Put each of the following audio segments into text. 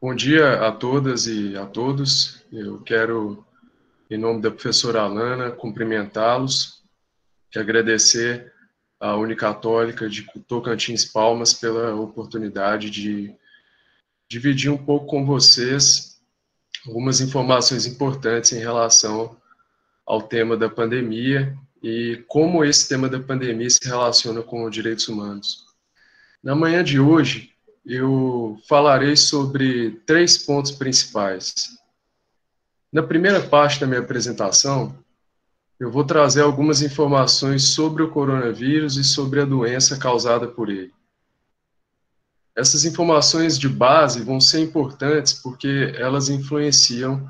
Bom dia a todas e a todos. Eu quero, em nome da professora Alana, cumprimentá-los e agradecer à Unicatólica de Tocantins Palmas pela oportunidade de dividir um pouco com vocês algumas informações importantes em relação ao tema da pandemia e como esse tema da pandemia se relaciona com os direitos humanos. Na manhã de hoje, eu falarei sobre 3 pontos principais. Na primeira parte da minha apresentação, eu vou trazer algumas informações sobre o coronavírus e sobre a doença causada por ele. Essas informações de base vão ser importantes porque elas influenciam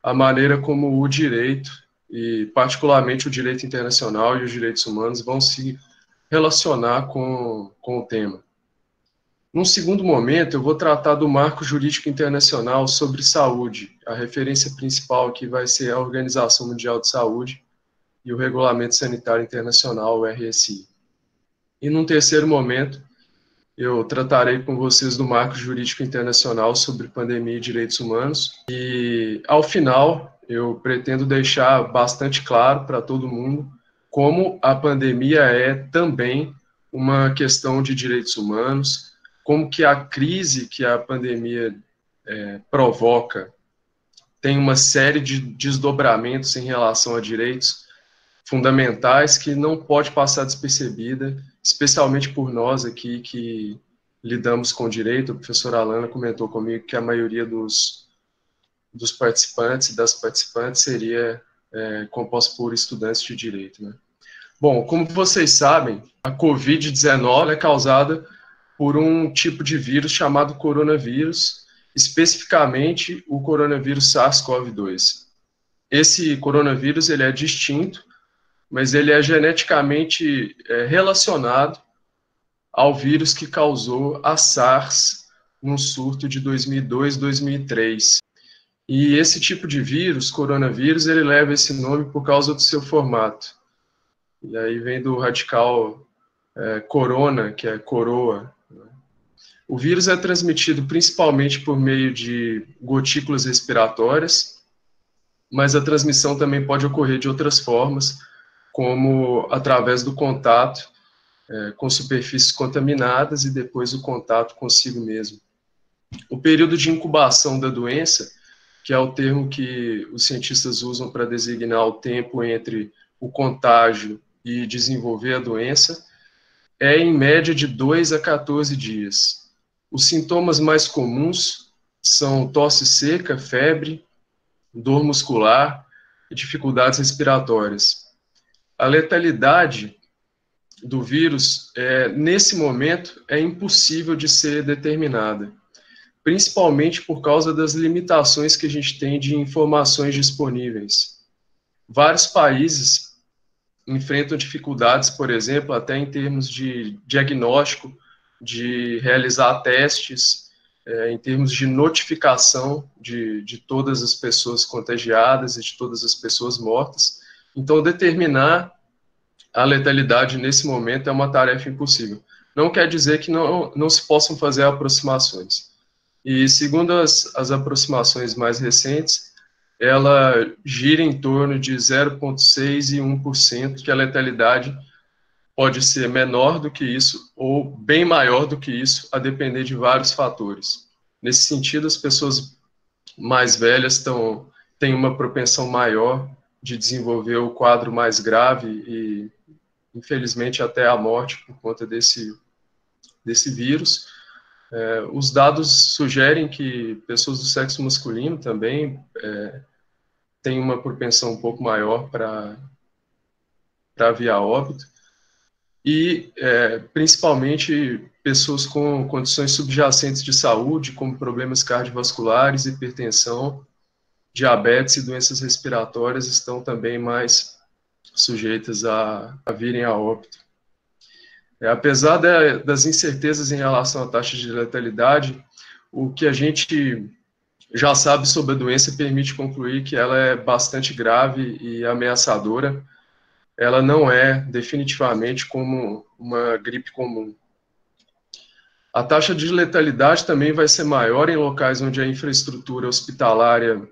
a maneira como o direito, e particularmente o direito internacional e os direitos humanos, vão se relacionar com o tema. Num segundo momento, eu vou tratar do marco jurídico internacional sobre saúde. A referência principal aqui vai ser a Organização Mundial de Saúde e o Regulamento Sanitário Internacional, o RSI. E num terceiro momento, eu tratarei com vocês do marco jurídico internacional sobre pandemia e direitos humanos. E, ao final, eu pretendo deixar bastante claro para todo mundo como a pandemia é também uma questão de direitos humanos, como que a crise que a pandemia provoca tem uma série de desdobramentos em relação a direitos fundamentais que não pode passar despercebida, especialmente por nós aqui que lidamos com direito. A professora Alana comentou comigo que a maioria dos participantes e das participantes seria composta por estudantes de direito, né? Bom, como vocês sabem, a Covid-19 é causada por um tipo de vírus chamado coronavírus, especificamente o coronavírus SARS-CoV-2. Esse coronavírus ele é distinto, mas ele é geneticamente relacionado ao vírus que causou a SARS no surto de 2002, 2003. E esse tipo de vírus, coronavírus, ele leva esse nome por causa do seu formato. E aí vem do radical corona, que é coroa. O vírus é transmitido principalmente por meio de gotículas respiratórias, mas a transmissão também pode ocorrer de outras formas, como através do contato com superfícies contaminadas e depois o contato consigo mesmo. O período de incubação da doença, que é o termo que os cientistas usam para designar o tempo entre o contágio e desenvolver a doença, é em média de 2 a 14 dias. Os sintomas mais comuns são tosse seca, febre, dor muscular e dificuldades respiratórias. A letalidade do vírus, nesse momento, é impossível de ser determinada, principalmente por causa das limitações que a gente tem de informações disponíveis. Vários países enfrentam dificuldades, por exemplo, até em termos de diagnóstico, de realizar testes, em termos de notificação de todas as pessoas contagiadas e de todas as pessoas mortas. Então, determinar a letalidade nesse momento é uma tarefa impossível. Não quer dizer que não se possam fazer aproximações. E segundo as aproximações mais recentes, ela gira em torno de 0,6% e 1%, que a letalidade pode ser menor do que isso ou bem maior do que isso, a depender de vários fatores. Nesse sentido, as pessoas mais velhas têm uma propensão maior de desenvolver o quadro mais grave e, infelizmente, até a morte por conta desse vírus. Os dados sugerem que pessoas do sexo masculino também têm uma propensão um pouco maior para vir a óbito. E, principalmente, pessoas com condições subjacentes de saúde, como problemas cardiovasculares, hipertensão, diabetes e doenças respiratórias, estão também mais sujeitas a virem a óbito. Apesar das incertezas em relação à taxa de letalidade, o que a gente já sabe sobre a doença permite concluir que ela é bastante grave e ameaçadora. Ela não é definitivamente como uma gripe comum. A taxa de letalidade também vai ser maior em locais onde a infraestrutura hospitalária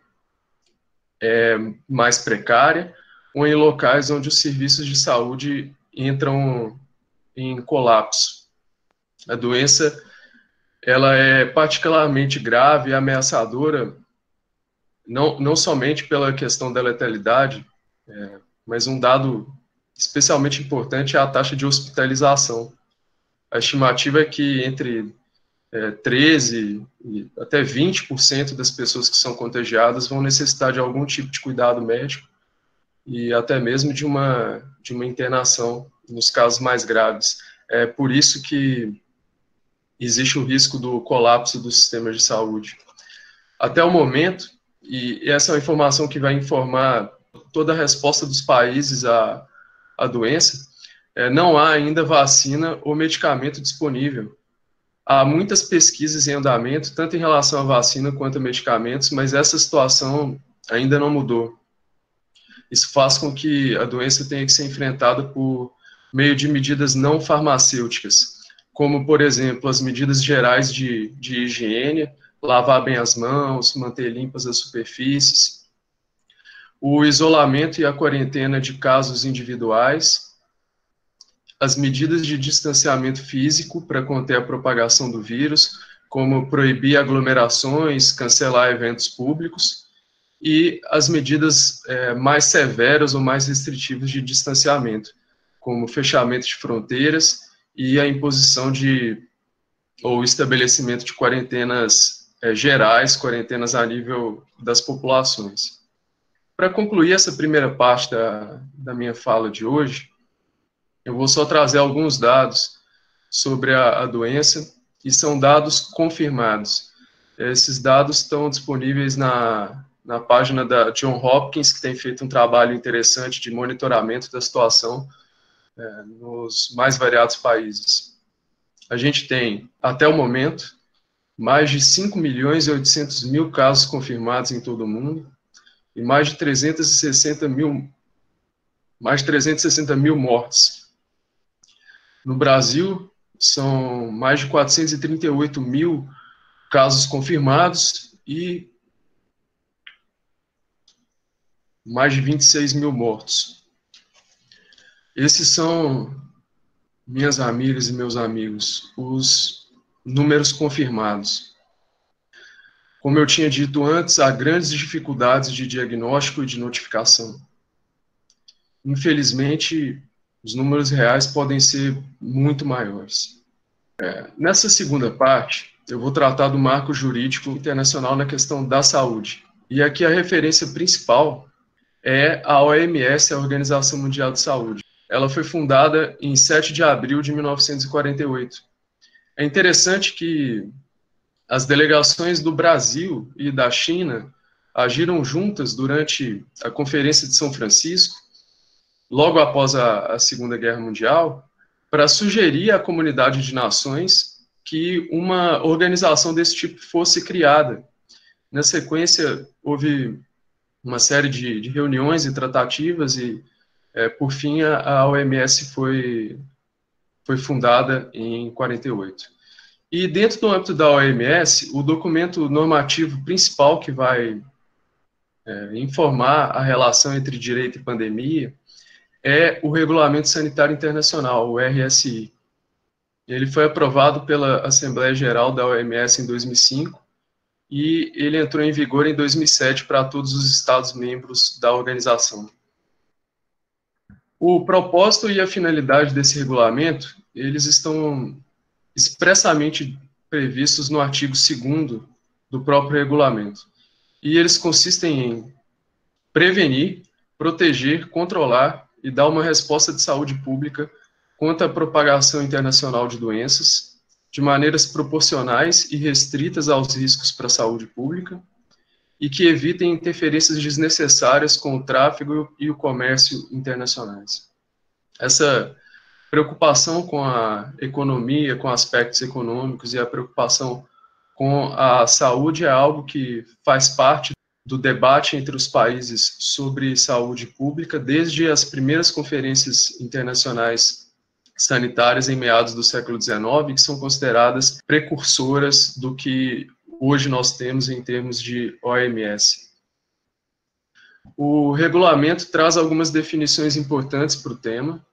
é mais precária ou em locais onde os serviços de saúde entram em colapso. A doença ela é particularmente grave e ameaçadora, não somente pela questão da letalidade, mas um dado especialmente importante é a taxa de hospitalização. A estimativa é que entre 13% e até 20% das pessoas que são contagiadas vão necessitar de algum tipo de cuidado médico e até mesmo de uma internação nos casos mais graves. É por isso que existe o risco do colapso do sistema de saúde. Até o momento, e essa é uma informação que vai informar toda a resposta dos países à doença, não há ainda vacina ou medicamento disponível. Há muitas pesquisas em andamento, tanto em relação à vacina quanto a medicamentos, mas essa situação ainda não mudou. Isso faz com que a doença tenha que ser enfrentada por meio de medidas não farmacêuticas, como, por exemplo, as medidas gerais de higiene, lavar bem as mãos, manter limpas as superfícies, o isolamento e a quarentena de casos individuais, as medidas de distanciamento físico para conter a propagação do vírus, como proibir aglomerações, cancelar eventos públicos, e as medidas mais severas ou mais restritivas de distanciamento, como fechamento de fronteiras e a imposição ou estabelecimento de quarentenas gerais, quarentenas a nível das populações. Para concluir essa primeira parte da minha fala de hoje, eu vou só trazer alguns dados sobre a doença, e são dados confirmados. Esses dados estão disponíveis na página da Johns Hopkins, que tem feito um trabalho interessante de monitoramento da situação nos mais variados países. A gente tem, até o momento, mais de 5.800.000 casos confirmados em todo o mundo e mais de 360 mil mortes. No Brasil, são mais de 438 mil casos confirmados e mais de 26 mil mortos. Esses são, minhas amigas e meus amigos, os números confirmados. Como eu tinha dito antes, há grandes dificuldades de diagnóstico e de notificação. Infelizmente, os números reais podem ser muito maiores. Nessa segunda parte, eu vou tratar do marco jurídico internacional na questão da saúde. E aqui a referência principal é a OMS, a Organização Mundial de Saúde. Ela foi fundada em 7 de abril de 1948. É interessante que as delegações do Brasil e da China agiram juntas durante a Conferência de São Francisco, logo após a Segunda Guerra Mundial, para sugerir à comunidade de nações que uma organização desse tipo fosse criada. Na sequência, houve uma série de reuniões e tratativas e, por fim, a OMS foi fundada em 48. E dentro do âmbito da OMS, o documento normativo principal que vai informar a relação entre direito e pandemia é o Regulamento Sanitário Internacional, o RSI. Ele foi aprovado pela Assembleia Geral da OMS em 2005 e ele entrou em vigor em 2007 para todos os Estados-membros da organização. O propósito e a finalidade desse regulamento, eles estão expressamente previstos no artigo 2º do próprio regulamento. E eles consistem em prevenir, proteger, controlar e dar uma resposta de saúde pública contra a propagação internacional de doenças, de maneiras proporcionais e restritas aos riscos para a saúde pública, e que evitem interferências desnecessárias com o tráfego e o comércio internacionais. Essa preocupação com a economia, com aspectos econômicos e a preocupação com a saúde é algo que faz parte do debate entre os países sobre saúde pública desde as primeiras conferências internacionais sanitárias em meados do século XIX, que são consideradas precursoras do que hoje nós temos em termos de OMS. O regulamento traz algumas definições importantes para o tema,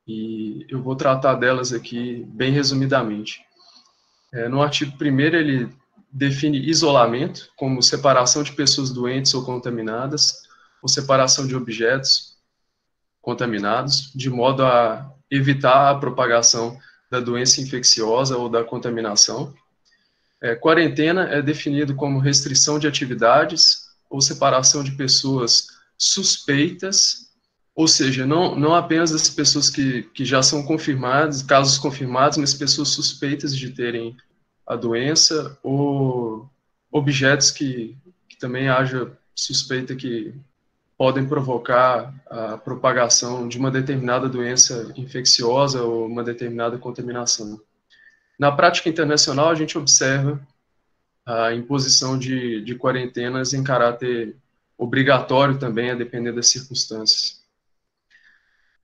e eu vou tratar delas aqui bem resumidamente. No artigo 1º, ele define isolamento como separação de pessoas doentes ou contaminadas, ou separação de objetos contaminados, de modo a evitar a propagação da doença infecciosa ou da contaminação. Quarentena é definido como restrição de atividades ou separação de pessoas suspeitas, ou seja, não apenas das pessoas que já são confirmadas, casos confirmados, mas pessoas suspeitas de terem a doença, ou objetos que também haja suspeita que podem provocar a propagação de uma determinada doença infecciosa ou uma determinada contaminação. Na prática internacional, a gente observa a imposição de quarentenas em caráter obrigatório também, a depender das circunstâncias.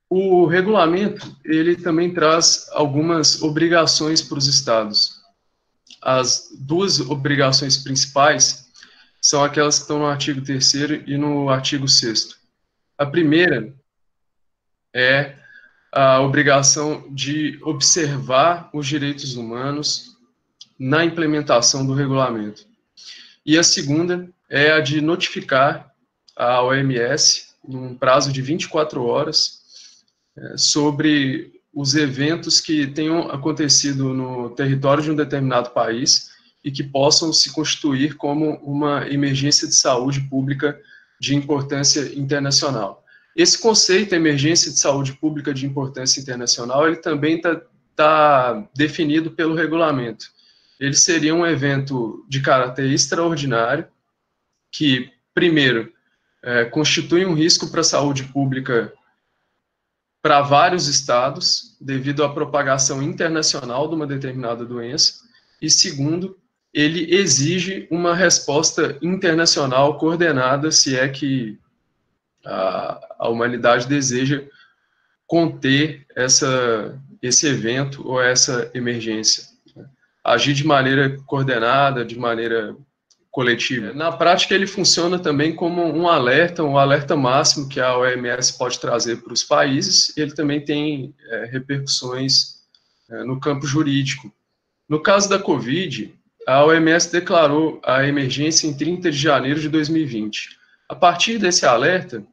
O regulamento, ele também traz algumas obrigações para os estados. As duas obrigações principais são aquelas que estão no artigo 3º e no artigo 6º. A primeira é a obrigação de observar os direitos humanos na implementação do regulamento. E a segunda é a de notificar a OMS, num prazo de 24 horas, sobre os eventos que tenham acontecido no território de um determinado país e que possam se constituir como uma emergência de saúde pública de importância internacional. Esse conceito, emergência de saúde pública de importância internacional, ele também está definido pelo regulamento. Ele seria um evento de caráter extraordinário que, primeiro, constitui um risco para a saúde pública para vários estados, devido à propagação internacional de uma determinada doença, e segundo, ele exige uma resposta internacional coordenada, se é que a humanidade deseja conter esse evento ou essa emergência. Agir de maneira coordenada, de maneira coletiva. Na prática, ele funciona também como um alerta máximo que a OMS pode trazer para os países. Ele também tem repercussões no campo jurídico. No caso da Covid, a OMS declarou a emergência em 30 de janeiro de 2020. A partir desse alerta,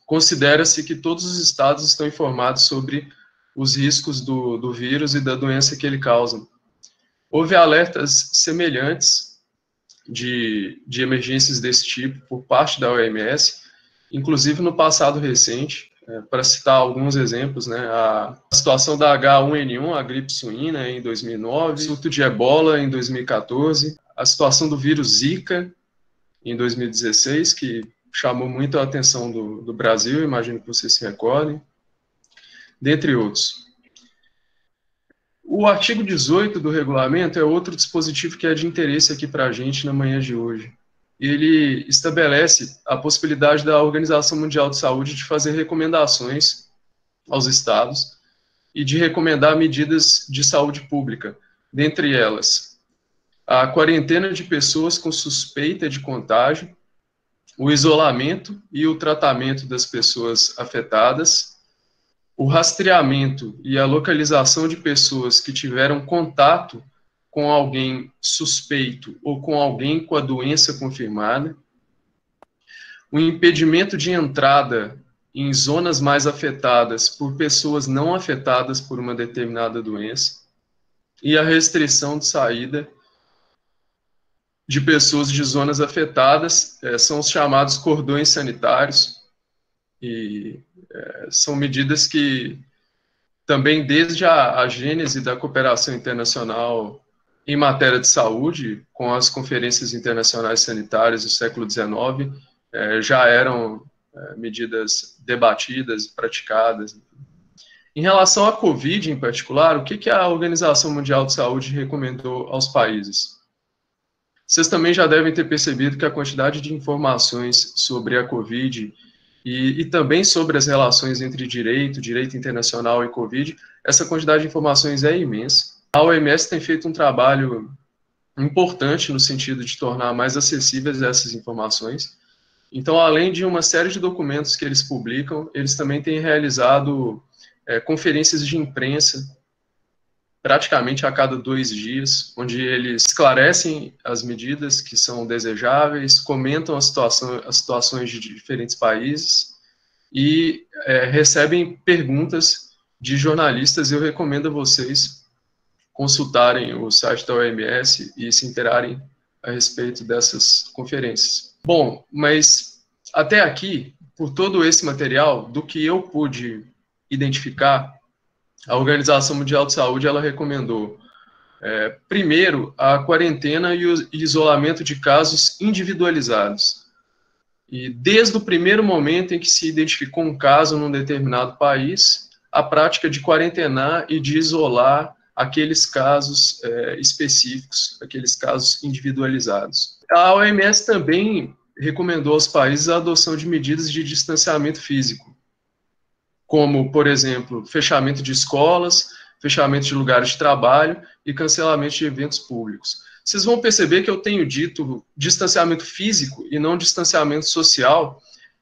considera-se que todos os estados estão informados sobre os riscos do vírus e da doença que ele causa. Houve alertas semelhantes de emergências desse tipo por parte da OMS, inclusive no passado recente, para citar alguns exemplos, né, a situação da H1N1, a gripe suína, em 2009, o surto de ebola em 2014, a situação do vírus Zika em 2016, que chamou muito a atenção do Brasil, imagino que vocês se recordem, dentre outros. O artigo 18 do regulamento é outro dispositivo que é de interesse aqui para a gente na manhã de hoje. Ele estabelece a possibilidade da Organização Mundial de Saúde de fazer recomendações aos estados e de recomendar medidas de saúde pública, dentre elas a quarentena de pessoas com suspeita de contágio, o isolamento e o tratamento das pessoas afetadas, o rastreamento e a localização de pessoas que tiveram contato com alguém suspeito ou com alguém com a doença confirmada, o impedimento de entrada em zonas mais afetadas por pessoas não afetadas por uma determinada doença e a restrição de saída de pessoas de zonas afetadas, são os chamados cordões sanitários, e são medidas que também, desde a gênese da cooperação internacional em matéria de saúde, com as conferências internacionais sanitárias do século XIX, já eram medidas debatidas, praticadas. Em relação à Covid, em particular, o que a Organização Mundial de Saúde recomendou aos países? Vocês também já devem ter percebido que a quantidade de informações sobre a Covid e também sobre as relações entre direito internacional e Covid, essa quantidade de informações é imensa. A OMS tem feito um trabalho importante no sentido de tornar mais acessíveis essas informações. Então, além de uma série de documentos que eles publicam, eles também têm realizado conferências de imprensa praticamente a cada 2 dias, onde eles esclarecem as medidas que são desejáveis, comentam as situações de diferentes países e recebem perguntas de jornalistas. Eu recomendo a vocês consultarem o site da OMS e se interarem a respeito dessas conferências. Bom, mas até aqui, por todo esse material, do que eu pude identificar, a Organização Mundial de Saúde ela recomendou, primeiro, a quarentena e o isolamento de casos individualizados. E desde o primeiro momento em que se identificou um caso num determinado país, a prática de quarentenar e de isolar aqueles casos específicos, aqueles casos individualizados. A OMS também recomendou aos países a adoção de medidas de distanciamento físico, como, por exemplo, fechamento de escolas, fechamento de lugares de trabalho e cancelamento de eventos públicos. Vocês vão perceber que eu tenho dito distanciamento físico e não distanciamento social,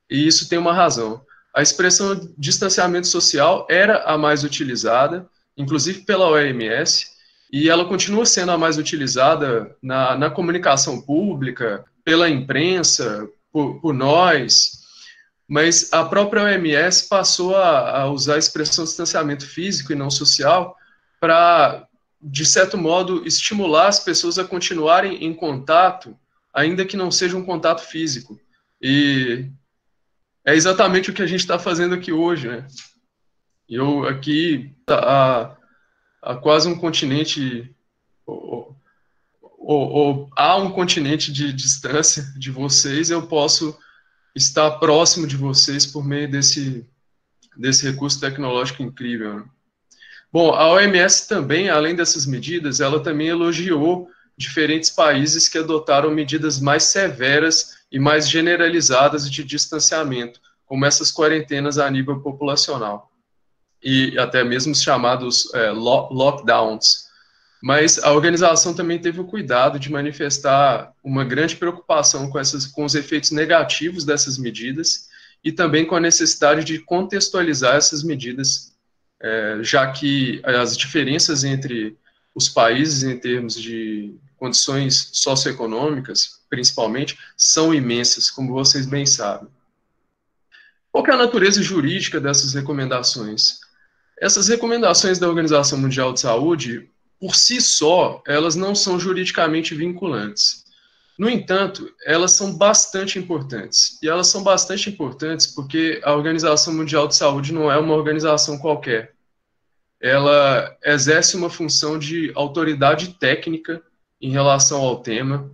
e isso tem uma razão. A expressão distanciamento social era a mais utilizada, inclusive pela OMS, e ela continua sendo a mais utilizada na comunicação pública, pela imprensa, por nós, mas a própria OMS passou a usar a expressão distanciamento físico e não social para, de certo modo, estimular as pessoas a continuarem em contato, ainda que não seja um contato físico. E é exatamente o que a gente está fazendo aqui hoje, né? Eu aqui, há quase um continente, há um continente de distância de vocês, eu posso estar próximo de vocês por meio desse recurso tecnológico incrível, né? Bom, a OMS também, além dessas medidas, ela também elogiou diferentes países que adotaram medidas mais severas e mais generalizadas de distanciamento, como essas quarentenas a nível populacional, e até mesmo os chamados lockdowns. Mas a organização também teve o cuidado de manifestar uma grande preocupação com os efeitos negativos dessas medidas e também com a necessidade de contextualizar essas medidas, já que as diferenças entre os países em termos de condições socioeconômicas, principalmente, são imensas, como vocês bem sabem. Qual que é a natureza jurídica dessas recomendações? Essas recomendações da Organização Mundial de Saúde, por si só, elas não são juridicamente vinculantes. No entanto, elas são bastante importantes. E elas são bastante importantes porque a Organização Mundial de Saúde não é uma organização qualquer. Ela exerce uma função de autoridade técnica em relação ao tema,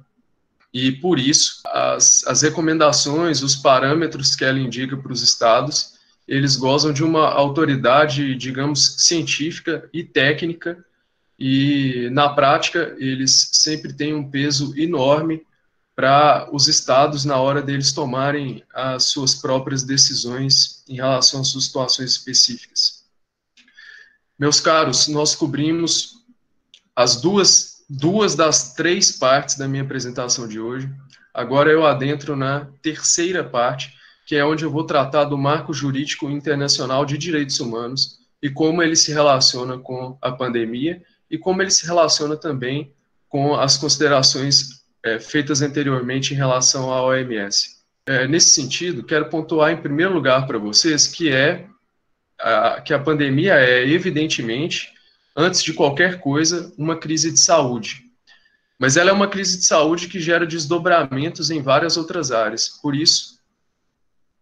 e por isso as recomendações, os parâmetros que ela indica para os estados, eles gozam de uma autoridade, digamos, científica e técnica, e na prática eles sempre têm um peso enorme para os estados na hora deles tomarem as suas próprias decisões em relação às suas situações específicas. Meus caros, nós cobrimos as duas das 3 partes da minha apresentação de hoje. Agora eu adentro na terceira parte, que é onde eu vou tratar do marco jurídico internacional de direitos humanos e como ele se relaciona com a pandemia e como ele se relaciona também com as considerações feitas anteriormente em relação à OMS. Nesse sentido, quero pontuar em primeiro lugar para vocês que a pandemia é, evidentemente, antes de qualquer coisa, uma crise de saúde. Mas ela é uma crise de saúde que gera desdobramentos em várias outras áreas. Por isso,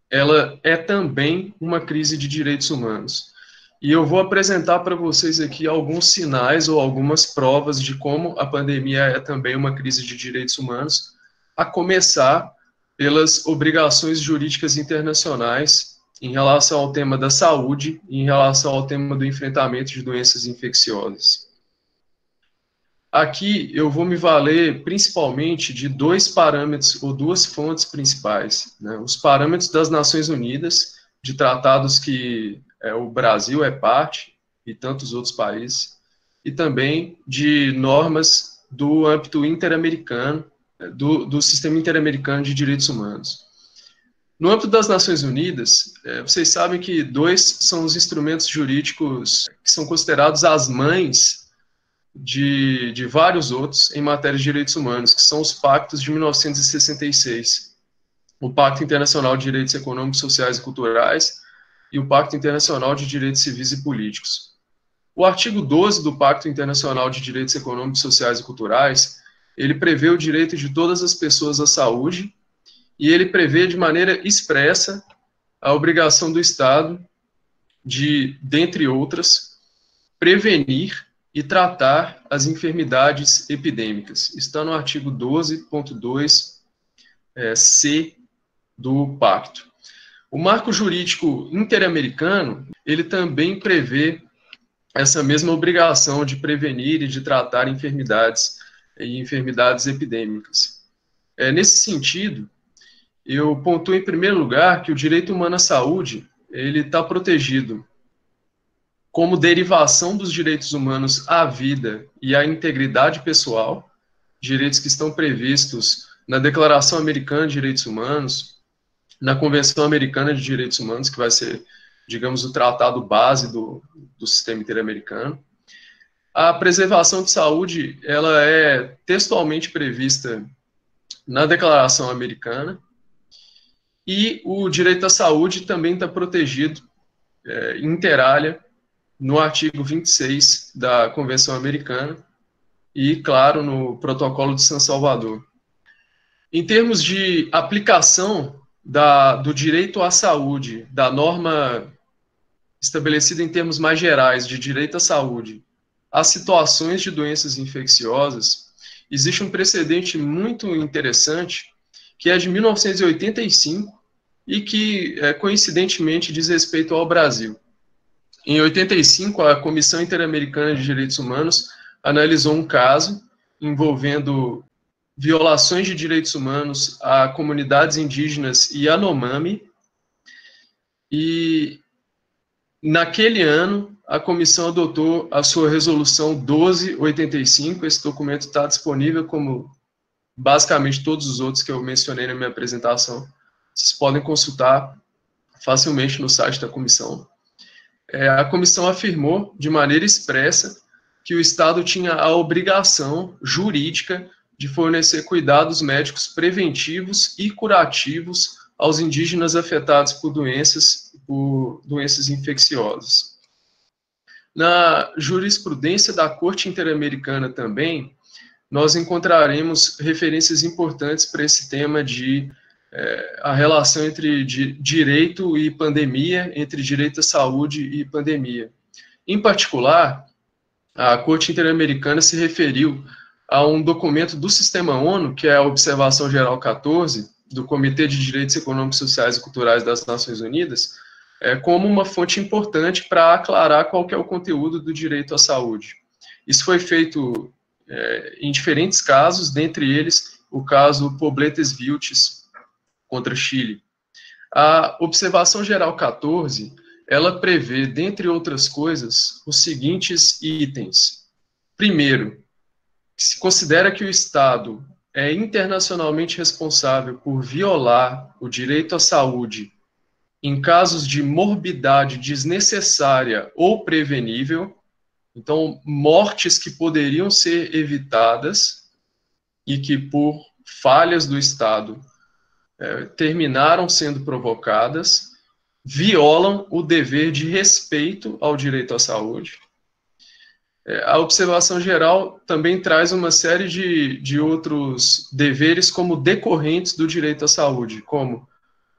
ela é também uma crise de direitos humanos. E eu vou apresentar para vocês aqui alguns sinais ou algumas provas de como a pandemia é também uma crise de direitos humanos, a começar pelas obrigações jurídicas internacionais em relação ao tema da saúde e em relação ao tema do enfrentamento de doenças infecciosas. Aqui eu vou me valer principalmente de dois parâmetros ou duas fontes principais, né? Os parâmetros das Nações Unidas, de tratados que o Brasil é parte e tantos outros países, e também de normas do âmbito interamericano, do Sistema Interamericano de Direitos Humanos. No âmbito das Nações Unidas, vocês sabem que dois são os instrumentos jurídicos que são considerados as mães de vários outros em matéria de direitos humanos, que são os pactos de 1966. O Pacto Internacional de Direitos Econômicos, Sociais e Culturais e o Pacto Internacional de Direitos Civis e Políticos. O artigo 12 do Pacto Internacional de Direitos Econômicos, Sociais e Culturais, ele prevê o direito de todas as pessoas à saúde e ele prevê de maneira expressa a obrigação do Estado de, dentre outras, prevenir e tratar as enfermidades epidêmicas. Está no artigo 12.2 C do Pacto. O marco jurídico interamericano, ele também prevê essa mesma obrigação de prevenir e de tratar enfermidades e enfermidades epidêmicas. Nesse sentido, eu pontuo em primeiro lugar que o direito humano à saúde, ele está protegido como derivação dos direitos humanos à vida e à integridade pessoal, direitos que estão previstos na Declaração Americana de Direitos Humanos, na Convenção Americana de Direitos Humanos, que vai ser, digamos, o tratado base do sistema interamericano. A preservação de saúde, ela é textualmente prevista na Declaração Americana, e o direito à saúde também está protegido, inter alia, no artigo 26 da Convenção Americana e, claro, no Protocolo de San Salvador. Em termos de aplicação do direito à saúde, da norma estabelecida em termos mais gerais de direito à saúde, às situações de doenças infecciosas, existe um precedente muito interessante, que é de 1985 e que, coincidentemente, diz respeito ao Brasil. Em 85, a Comissão Interamericana de Direitos Humanos analisou um caso envolvendo violações de direitos humanos a comunidades indígenas Yanomami, e naquele ano a comissão adotou a sua resolução 1285, esse documento está disponível como basicamente todos os outros que eu mencionei na minha apresentação, vocês podem consultar facilmente no site da comissão. A comissão afirmou de maneira expressa que o Estado tinha a obrigação jurídica de fornecer cuidados médicos preventivos e curativos aos indígenas afetados por doenças infecciosas. Na jurisprudência da Corte Interamericana também, nós encontraremos referências importantes para esse tema de a relação entre direito e pandemia, entre direito à saúde e pandemia. Em particular, a Corte Interamericana se referiu a um documento do Sistema ONU, que é a Observação Geral 14, do Comitê de Direitos Econômicos, Sociais e Culturais das Nações Unidas, como uma fonte importante para aclarar qual que é o conteúdo do direito à saúde. Isso foi feito em diferentes casos, dentre eles o caso Pobletes Vilches contra Chile. A Observação Geral 14, ela prevê, dentre outras coisas, os seguintes itens. Primeiro, se considera que o Estado é internacionalmente responsável por violar o direito à saúde em casos de morbidade desnecessária ou prevenível, então, mortes que poderiam ser evitadas e que, por falhas do Estado, terminaram sendo provocadas, violam o dever de respeito ao direito à saúde. A observação geral também traz uma série de outros deveres como decorrentes do direito à saúde, como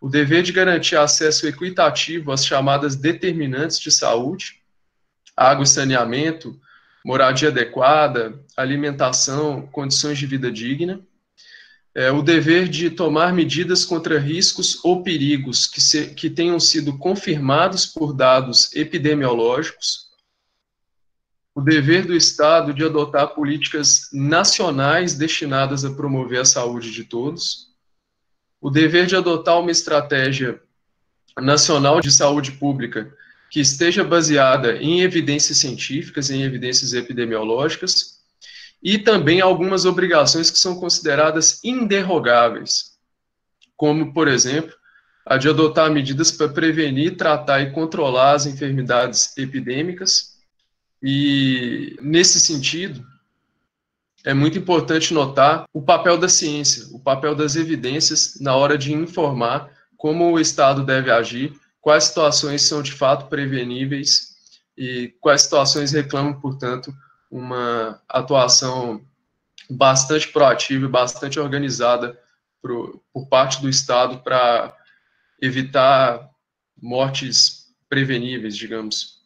o dever de garantir acesso equitativo às chamadas determinantes de saúde, água e saneamento, moradia adequada, alimentação, condições de vida digna, o dever de tomar medidas contra riscos ou perigos que tenham sido confirmados por dados epidemiológicos, o dever do Estado de adotar políticas nacionais destinadas a promover a saúde de todos, o dever de adotar uma estratégia nacional de saúde pública que esteja baseada em evidências científicas, em evidências epidemiológicas, e também algumas obrigações que são consideradas inderrogáveis, como, por exemplo, a de adotar medidas para prevenir, tratar e controlar as enfermidades epidêmicas. E, nesse sentido, é muito importante notar o papel da ciência, o papel das evidências na hora de informar como o Estado deve agir, quais situações são de fato preveníveis e quais situações reclamam, portanto, uma atuação bastante proativa e bastante organizada por parte do Estado para evitar mortes preveníveis, digamos.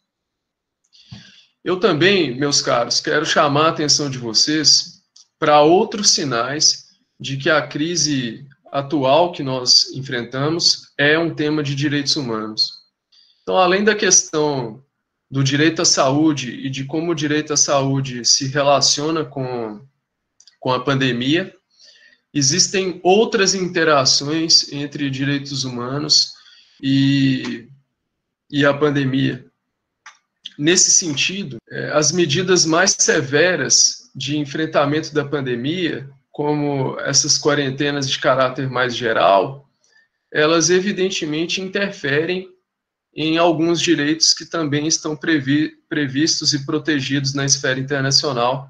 Eu também, meus caros, quero chamar a atenção de vocês para outros sinais de que a crise atual que nós enfrentamos é um tema de direitos humanos. Então, além da questão do direito à saúde e de como o direito à saúde se relaciona com a pandemia, existem outras interações entre direitos humanos e a pandemia. Nesse sentido, as medidas mais severas de enfrentamento da pandemia, como essas quarentenas de caráter mais geral, elas evidentemente interferem em alguns direitos que também estão previstos e protegidos na esfera internacional,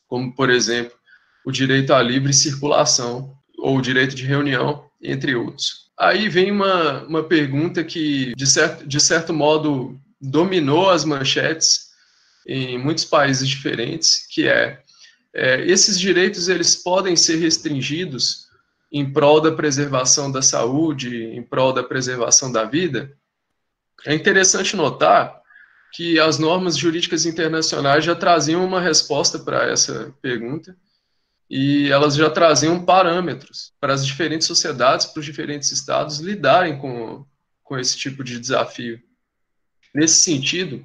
como, por exemplo, o direito à livre circulação ou o direito de reunião, entre outros. Aí vem uma pergunta que, de certo modo, dominou as manchetes em muitos países diferentes, que esses direitos eles podem ser restringidos em prol da preservação da saúde, em prol da preservação da vida? É interessante notar que as normas jurídicas internacionais já traziam uma resposta para essa pergunta e elas já traziam parâmetros para as diferentes sociedades, para os diferentes estados lidarem com esse tipo de desafio. Nesse sentido,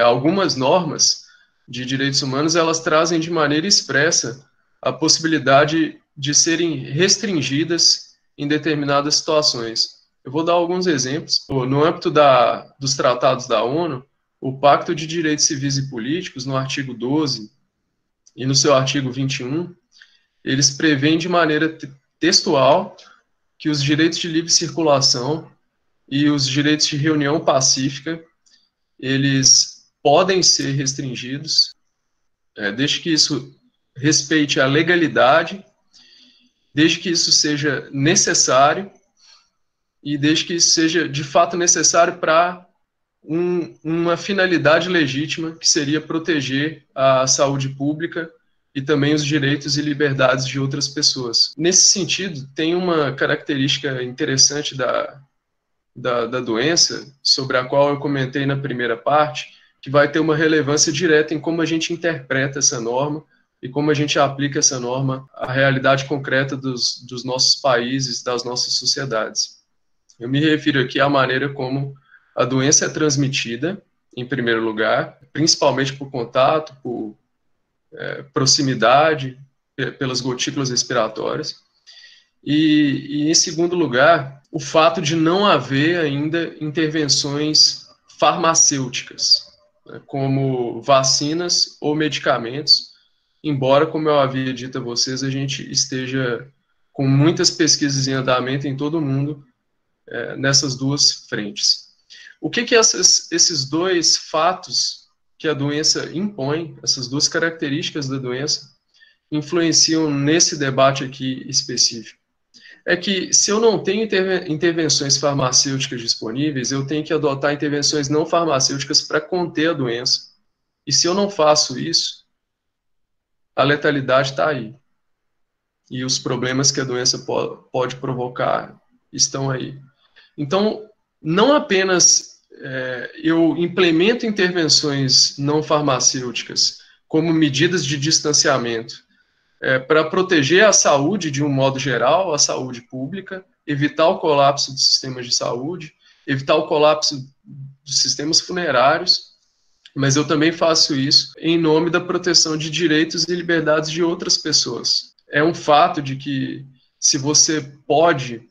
algumas normas de direitos humanos, elas trazem de maneira expressa a possibilidade de serem restringidas em determinadas situações. Eu vou dar alguns exemplos. No âmbito dos tratados da ONU, o Pacto de Direitos Civis e Políticos, no artigo 12 e no seu artigo 21, eles prevêem de maneira textual que os direitos de livre circulação e os direitos de reunião pacífica, eles podem ser restringidos, desde que isso respeite a legalidade, desde que isso seja necessário e desde que isso seja de fato necessário para uma finalidade legítima, que seria proteger a saúde pública e também os direitos e liberdades de outras pessoas. Nesse sentido, tem uma característica interessante da doença, sobre a qual eu comentei na primeira parte, que vai ter uma relevância direta em como a gente interpreta essa norma e como a gente aplica essa norma à realidade concreta dos nossos países, das nossas sociedades. Eu me refiro aqui à maneira como a doença é transmitida, em primeiro lugar, principalmente por contato, por proximidade, pelas gotículas respiratórias, e em segundo lugar, o fato de não haver ainda intervenções farmacêuticas, como vacinas ou medicamentos, embora, como eu havia dito a vocês, a gente esteja com muitas pesquisas em andamento em todo o mundo nessas duas frentes. O que esses dois fatos que a doença impõe, essas duas características da doença, influenciam nesse debate aqui específico? É que se eu não tenho intervenções farmacêuticas disponíveis, eu tenho que adotar intervenções não farmacêuticas para conter a doença. E se eu não faço isso, a letalidade está aí. E os problemas que a doença pode provocar estão aí. Então, não apenas eu implemento intervenções não farmacêuticas como medidas de distanciamento, para proteger a saúde de um modo geral, a saúde pública, evitar o colapso dos sistemas de saúde, evitar o colapso dos sistemas funerários, mas eu também faço isso em nome da proteção de direitos e liberdades de outras pessoas. É um fato de que se você pode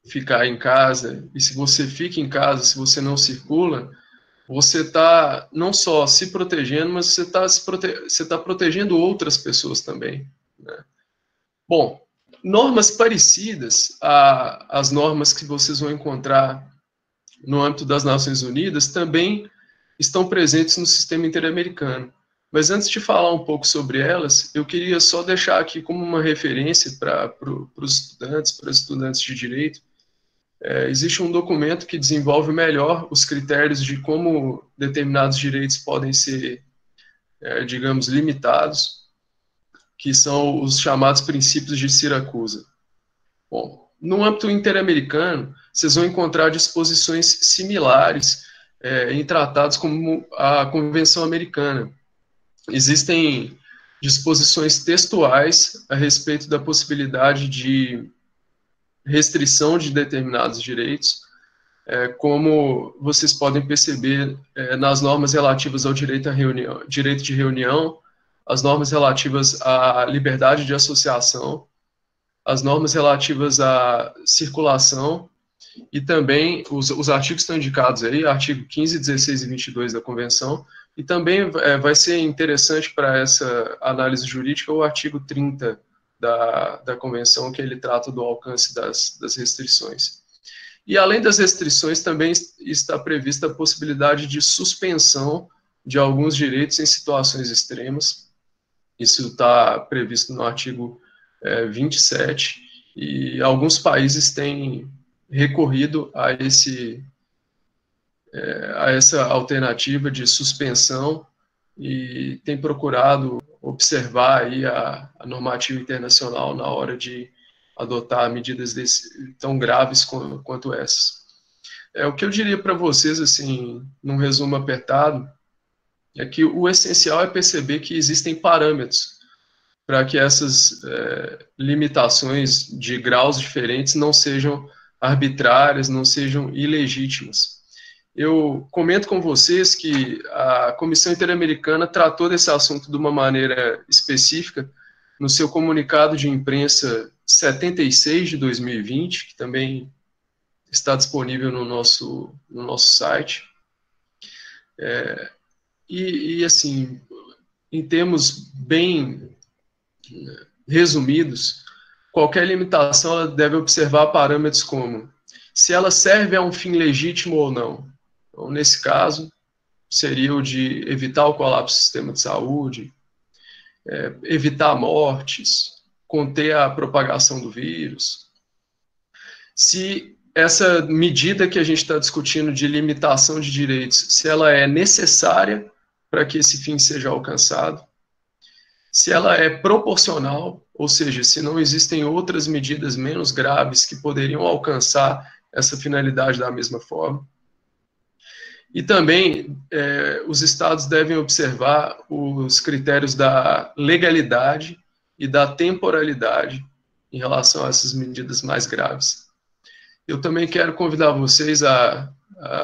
ficar em casa, e se você fica em casa, se você não circula, você está não só se protegendo, mas você está protegendo outras pessoas também, né? Bom, normas parecidas às normas que vocês vão encontrar no âmbito das Nações Unidas também estão presentes no sistema interamericano. Mas antes de falar um pouco sobre elas, eu queria só deixar aqui como uma referência para os estudantes de direito. Existe um documento que desenvolve melhor os critérios de como determinados direitos podem ser, digamos, limitados, que são os chamados princípios de Siracusa. Bom, no âmbito interamericano, vocês vão encontrar disposições similares em tratados como a Convenção Americana. Existem disposições textuais a respeito da possibilidade de restrição de determinados direitos, como vocês podem perceber nas normas relativas ao direito de reunião, as normas relativas à liberdade de associação, as normas relativas à circulação e também os artigos estão indicados aí, artigo 15, 16 e 22 da Convenção, e também vai ser interessante para essa análise jurídica o artigo 30 da Convenção, que ele trata do alcance das restrições. E além das restrições, também está prevista a possibilidade de suspensão de alguns direitos em situações extremas. Isso está previsto no artigo 27, e alguns países têm recorrido a essa alternativa de suspensão e tem procurado observar aí a normativa internacional na hora de adotar medidas tão graves quanto essas. O que eu diria para vocês, assim, num resumo apertado, é que o essencial é perceber que existem parâmetros para que essas limitações de graus diferentes não sejam arbitrárias, não sejam ilegítimas. Eu comento com vocês que a Comissão Interamericana tratou desse assunto de uma maneira específica no seu comunicado de imprensa 76 de 2020, que também está disponível no nosso site. Assim, em termos bem resumidos, qualquer limitação ela deve observar parâmetros como se ela serve a um fim legítimo ou não. Então, nesse caso, seria o de evitar o colapso do sistema de saúde, evitar mortes, conter a propagação do vírus. Se essa medida que a gente está discutindo de limitação de direitos, se ela é necessária para que esse fim seja alcançado, se ela é proporcional, ou seja, se não existem outras medidas menos graves que poderiam alcançar essa finalidade da mesma forma. E também os estados devem observar os critérios da legalidade e da temporalidade em relação a essas medidas mais graves. Eu também quero convidar vocês a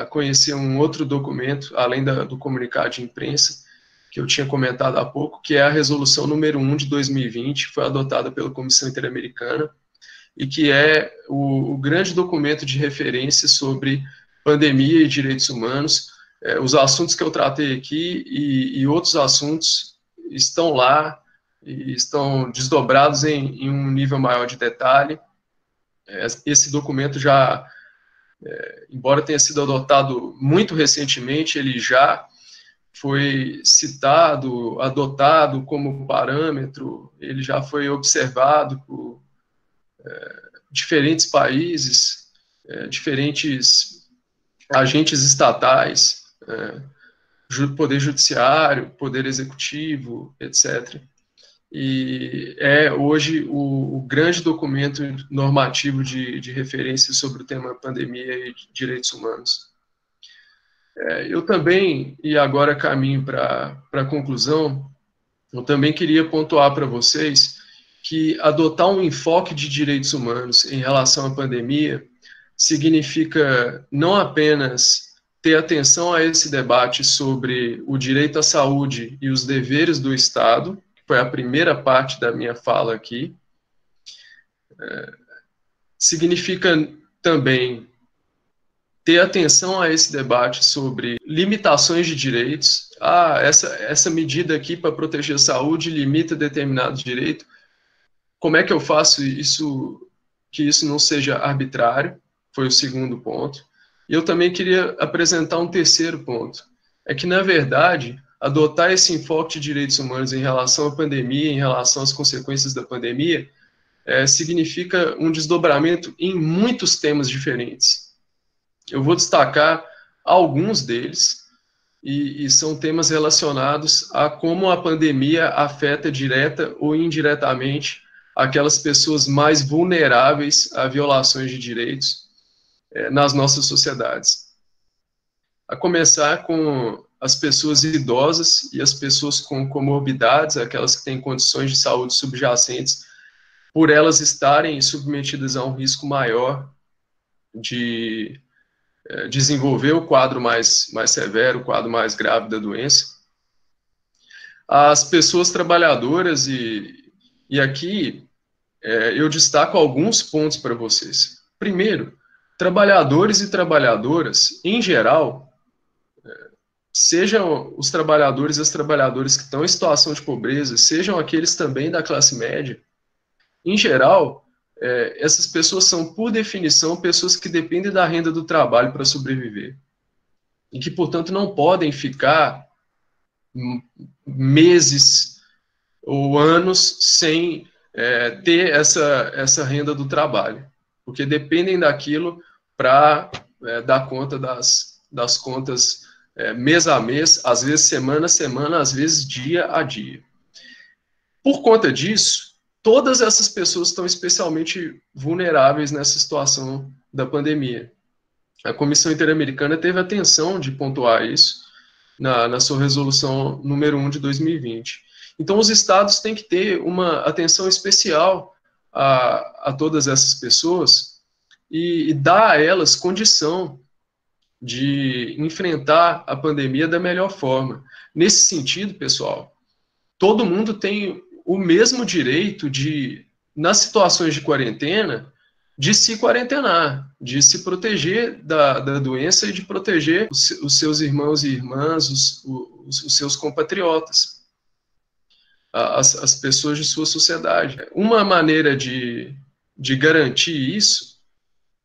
conhecer um outro documento, além do comunicado de imprensa, que eu tinha comentado há pouco, que é a resolução número 1 de 2020, que foi adotada pela Comissão Interamericana, e que é o grande documento de referência sobre pandemia e direitos humanos. Os assuntos que eu tratei aqui e outros assuntos estão lá, e estão desdobrados em um nível maior de detalhe. Esse documento já, embora tenha sido adotado muito recentemente, ele já foi citado, adotado como parâmetro, ele já foi observado por diferentes países, diferentes agentes estatais, poder judiciário, poder executivo, etc. E é hoje o grande documento normativo de referência sobre o tema pandemia e direitos humanos. Eu também, e agora caminho para a conclusão, eu também queria pontuar para vocês que adotar um enfoque de direitos humanos em relação à pandemia significa não apenas ter atenção a esse debate sobre o direito à saúde e os deveres do Estado, que foi a primeira parte da minha fala aqui. Significa também ter atenção a esse debate sobre limitações de direitos. Essa medida aqui para proteger a saúde limita determinado direito. Como é que eu faço isso, que isso não seja arbitrário? Foi o segundo ponto. E eu também queria apresentar um terceiro ponto. É que, na verdade, adotar esse enfoque de direitos humanos em relação à pandemia, em relação às consequências da pandemia, significa um desdobramento em muitos temas diferentes. Eu vou destacar alguns deles, e são temas relacionados a como a pandemia afeta direta ou indiretamente aquelas pessoas mais vulneráveis a violações de direitos nas nossas sociedades. A começar com as pessoas idosas e as pessoas com comorbidades, aquelas que têm condições de saúde subjacentes, por elas estarem submetidas a um risco maior de desenvolver o quadro mais severo, o quadro mais grave da doença. As pessoas trabalhadoras, e aqui eu destaco alguns pontos para vocês. Primeiro, trabalhadores e trabalhadoras, em geral, sejam os trabalhadores e as trabalhadoras que estão em situação de pobreza, sejam aqueles também da classe média, em geral, essas pessoas são, por definição, pessoas que dependem da renda do trabalho para sobreviver. E que, portanto, não podem ficar meses ou anos sem ter essa renda do trabalho. Porque dependem daquilo para dar conta das contas mês a mês, às vezes semana a semana, às vezes dia a dia. Por conta disso, todas essas pessoas estão especialmente vulneráveis nessa situação da pandemia. A Comissão Interamericana teve a atenção de pontuar isso na sua resolução número 1 de 2020. Então, os estados têm que ter uma atenção especial a todas essas pessoas e dar a elas condição de enfrentar a pandemia da melhor forma. Nesse sentido, pessoal, todo mundo tem o mesmo direito de, nas situações de quarentena, de se quarentenar, de se proteger da doença e de proteger os seus irmãos e irmãs, os seus compatriotas, as pessoas de sua sociedade. Uma maneira de garantir isso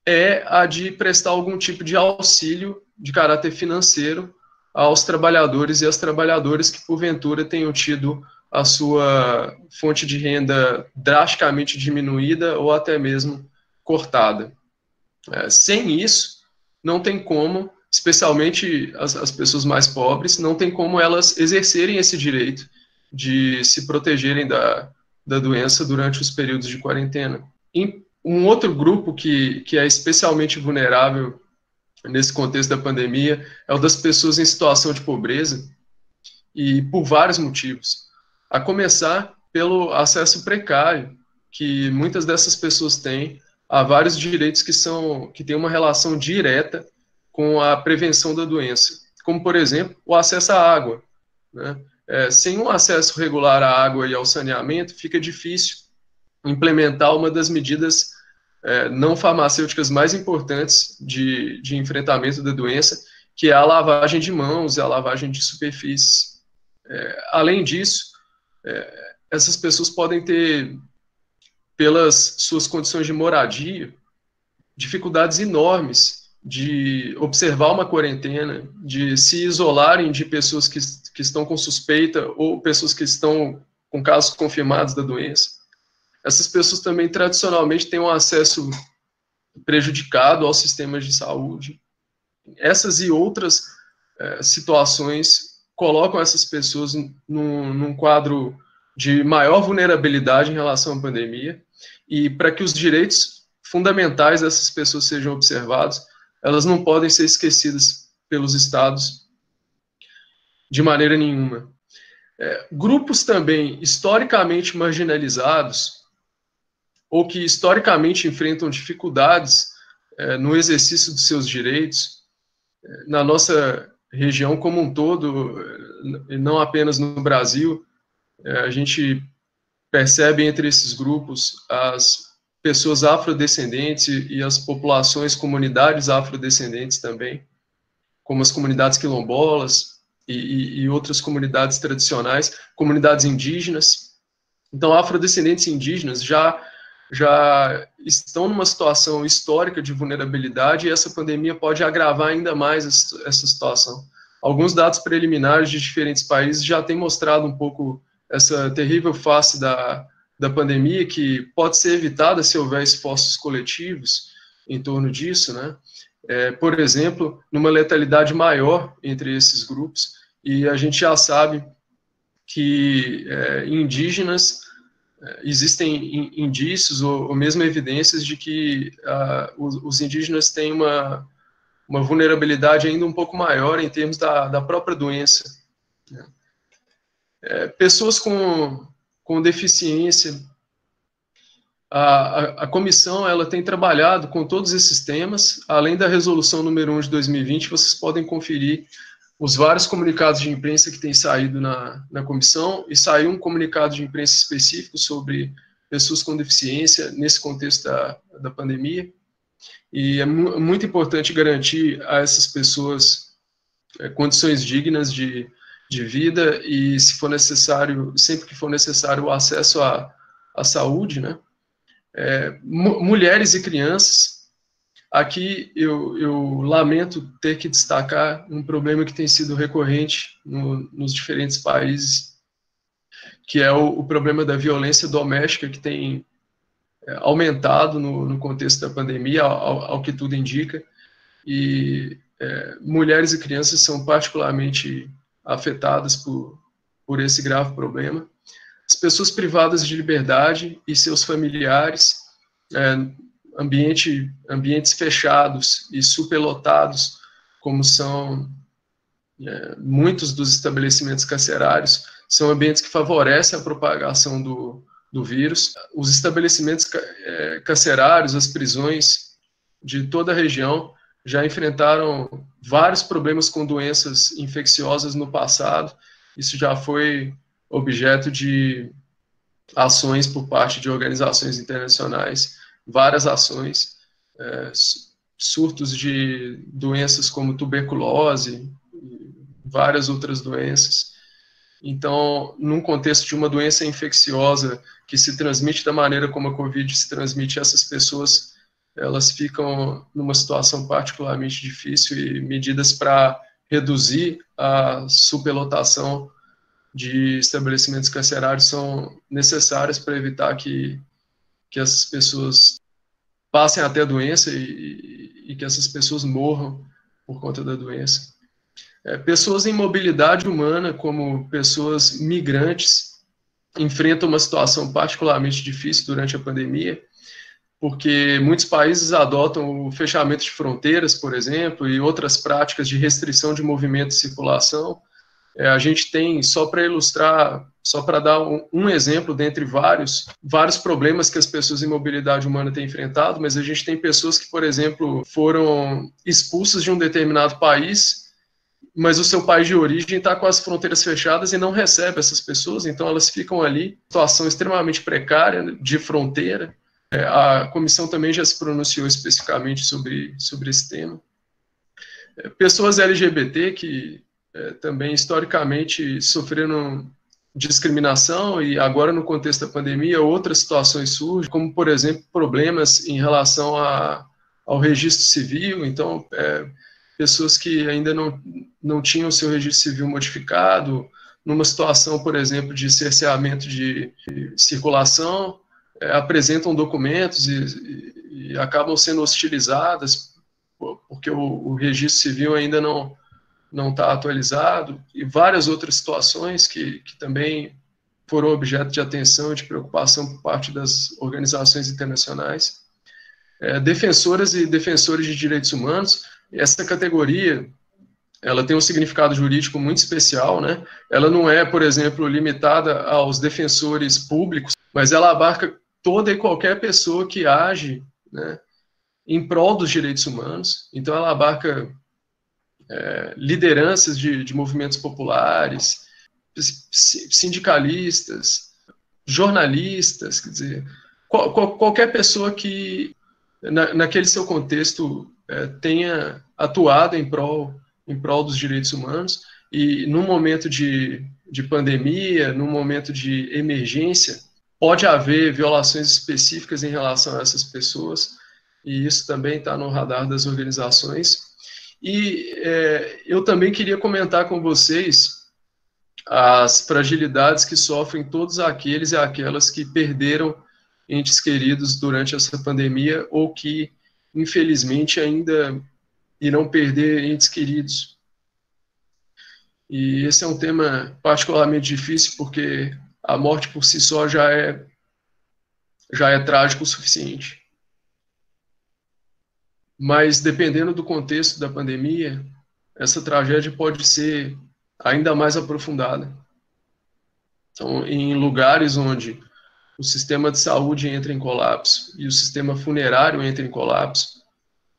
é a de prestar algum tipo de auxílio de caráter financeiro aos trabalhadores e às trabalhadoras que, porventura, tenham tido a sua fonte de renda drasticamente diminuída ou até mesmo cortada. Sem isso, não tem como, especialmente as pessoas mais pobres, não tem como elas exercerem esse direito de se protegerem da doença durante os períodos de quarentena. Um outro grupo que é especialmente vulnerável nesse contexto da pandemia é o das pessoas em situação de pobreza, e por vários motivos. A começar pelo acesso precário que muitas dessas pessoas têm a vários direitos que têm uma relação direta com a prevenção da doença, como, por exemplo, o acesso à água, né? Sem um acesso regular à água e ao saneamento, fica difícil implementar uma das medidas não farmacêuticas mais importantes de enfrentamento da doença, que é a lavagem de mãos e a lavagem de superfícies. Além disso, essas pessoas podem ter, pelas suas condições de moradia, dificuldades enormes de observar uma quarentena, de se isolarem de pessoas que estão com suspeita ou pessoas que estão com casos confirmados da doença. Essas pessoas também, tradicionalmente, têm um acesso prejudicado aos sistemas de saúde. Essas e outras situações colocam essas pessoas num quadro de maior vulnerabilidade em relação à pandemia, e para que os direitos fundamentais dessas pessoas sejam observados, elas não podem ser esquecidas pelos estados de maneira nenhuma. Grupos também historicamente marginalizados, ou que historicamente enfrentam dificuldades no exercício dos seus direitos, na nossa região como um todo, não apenas no Brasil, a gente percebe entre esses grupos as pessoas afrodescendentes e as populações, comunidades afrodescendentes também, como as comunidades quilombolas e outras comunidades tradicionais, comunidades indígenas. Então, afrodescendentes e indígenas já estão numa situação histórica de vulnerabilidade e essa pandemia pode agravar ainda mais essa situação. Alguns dados preliminares de diferentes países já têm mostrado um pouco essa terrível face da pandemia, que pode ser evitada se houver esforços coletivos em torno disso, né? Por exemplo, numa letalidade maior entre esses grupos, e a gente já sabe que indígenas, existem indícios ou mesmo evidências de que os indígenas têm uma vulnerabilidade ainda um pouco maior em termos da própria doença. Pessoas com deficiência, a comissão ela tem trabalhado com todos esses temas, além da resolução número 1 de 2020, vocês podem conferir os vários comunicados de imprensa que têm saído na comissão, e saiu um comunicado de imprensa específico sobre pessoas com deficiência nesse contexto da pandemia, e é muito importante garantir a essas pessoas condições dignas de vida e, se for necessário, sempre que for necessário, o acesso à saúde, né? Mulheres e crianças. Aqui eu lamento ter que destacar um problema que tem sido recorrente nos diferentes países, que é o problema da violência doméstica, que tem aumentado no contexto da pandemia, ao que tudo indica, e mulheres e crianças são particularmente afetadas por esse grave problema. As pessoas privadas de liberdade e seus familiares, ambientes fechados e superlotados, como são muitos dos estabelecimentos carcerários, são ambientes que favorecem a propagação do vírus. Os estabelecimentos carcerários, as prisões de toda a região, já enfrentaram vários problemas com doenças infecciosas no passado. Isso já foi objeto de ações por parte de organizações internacionais, várias ações, surtos de doenças como tuberculose, várias outras doenças. Então, num contexto de uma doença infecciosa que se transmite da maneira como a Covid se transmite, essas pessoas elas ficam numa situação particularmente difícil, e medidas para reduzir a superlotação de estabelecimentos carcerários são necessárias para evitar que essas pessoas passem até a doença e que essas pessoas morram por conta da doença. Pessoas em mobilidade humana, como pessoas migrantes, enfrentam uma situação particularmente difícil durante a pandemia, porque muitos países adotam o fechamento de fronteiras, por exemplo, e outras práticas de restrição de movimento e circulação. A gente tem, só para ilustrar, só para dar um exemplo dentre vários problemas que as pessoas em mobilidade humana têm enfrentado, mas a gente tem pessoas que, por exemplo, foram expulsas de um determinado país, mas o seu país de origem está com as fronteiras fechadas e não recebe essas pessoas, então elas ficam ali, situação extremamente precária de fronteira. A comissão também já se pronunciou especificamente sobre esse tema. Pessoas LGBT que também historicamente sofreram discriminação, e agora no contexto da pandemia outras situações surgem, como por exemplo problemas em relação ao registro civil. Então pessoas que ainda não tinham seu registro civil modificado, numa situação, por exemplo, de cerceamento de circulação, apresentam documentos e acabam sendo hostilizadas porque o registro civil ainda não está atualizado, e várias outras situações que também foram objeto de atenção e de preocupação por parte das organizações internacionais. Defensoras e defensores de direitos humanos, essa categoria ela tem um significado jurídico muito especial, né? Ela não é, por exemplo, limitada aos defensores públicos, mas ela abarca toda e qualquer pessoa que age, né, em prol dos direitos humanos. Então ela abarca lideranças de movimentos populares, sindicalistas, jornalistas, quer dizer, qualquer pessoa que, naquele seu contexto, tenha atuado em prol dos direitos humanos, e num momento de pandemia, num momento de emergência, pode haver violações específicas em relação a essas pessoas, e isso também está no radar das organizações. E eu também queria comentar com vocês as fragilidades que sofrem todos aqueles e aquelas que perderam entes queridos durante essa pandemia, ou que, infelizmente, ainda irão perder entes queridos. E esse é um tema particularmente difícil, porque a morte por si só já é trágico o suficiente. Mas, dependendo do contexto da pandemia, essa tragédia pode ser ainda mais aprofundada. Então, em lugares onde o sistema de saúde entra em colapso e o sistema funerário entra em colapso,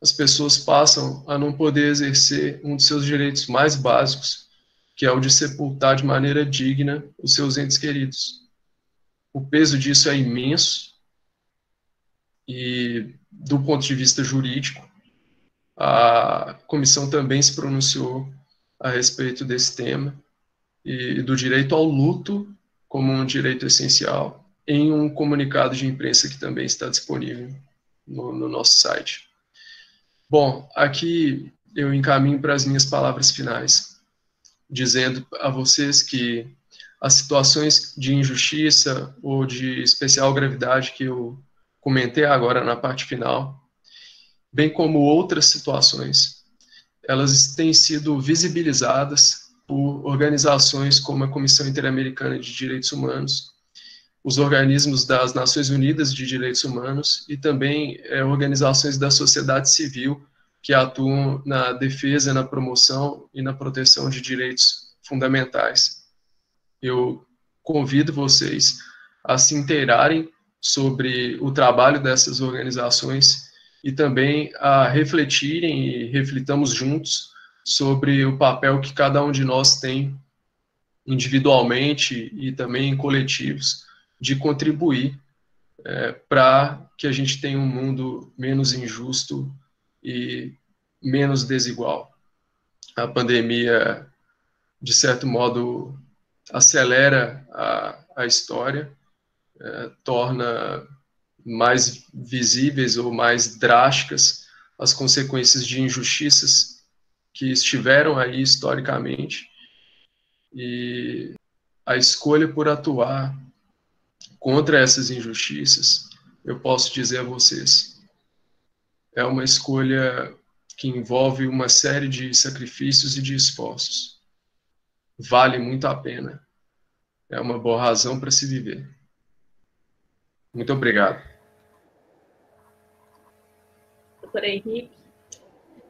as pessoas passam a não poder exercer um de seus direitos mais básicos, que é o de sepultar de maneira digna os seus entes queridos. O peso disso é imenso, e, do ponto de vista jurídico, a comissão também se pronunciou a respeito desse tema, e do direito ao luto como um direito essencial, em um comunicado de imprensa que também está disponível no nosso site. Bom, aqui eu encaminho para as minhas palavras finais, dizendo a vocês que as situações de injustiça ou de especial gravidade que eu comentei agora na parte final, bem como outras situações, elas têm sido visibilizadas por organizações como a Comissão Interamericana de Direitos Humanos, os organismos das Nações Unidas de Direitos Humanos e também organizações da sociedade civil que atuam na defesa, na promoção e na proteção de direitos fundamentais. Eu convido vocês a se inteirarem sobre o trabalho dessas organizações e também a refletirem e reflitamos juntos sobre o papel que cada um de nós tem individualmente e também em coletivos de contribuir para que a gente tenha um mundo menos injusto e menos desigual. A pandemia, de certo modo, acelera a história, torna mais visíveis ou mais drásticas as consequências de injustiças que estiveram aí historicamente, e a escolha por atuar contra essas injustiças, eu posso dizer a vocês, é uma escolha que envolve uma série de sacrifícios e de esforços. Vale muito a pena. É uma boa razão para se viver. Muito obrigado. Doutor Henrique,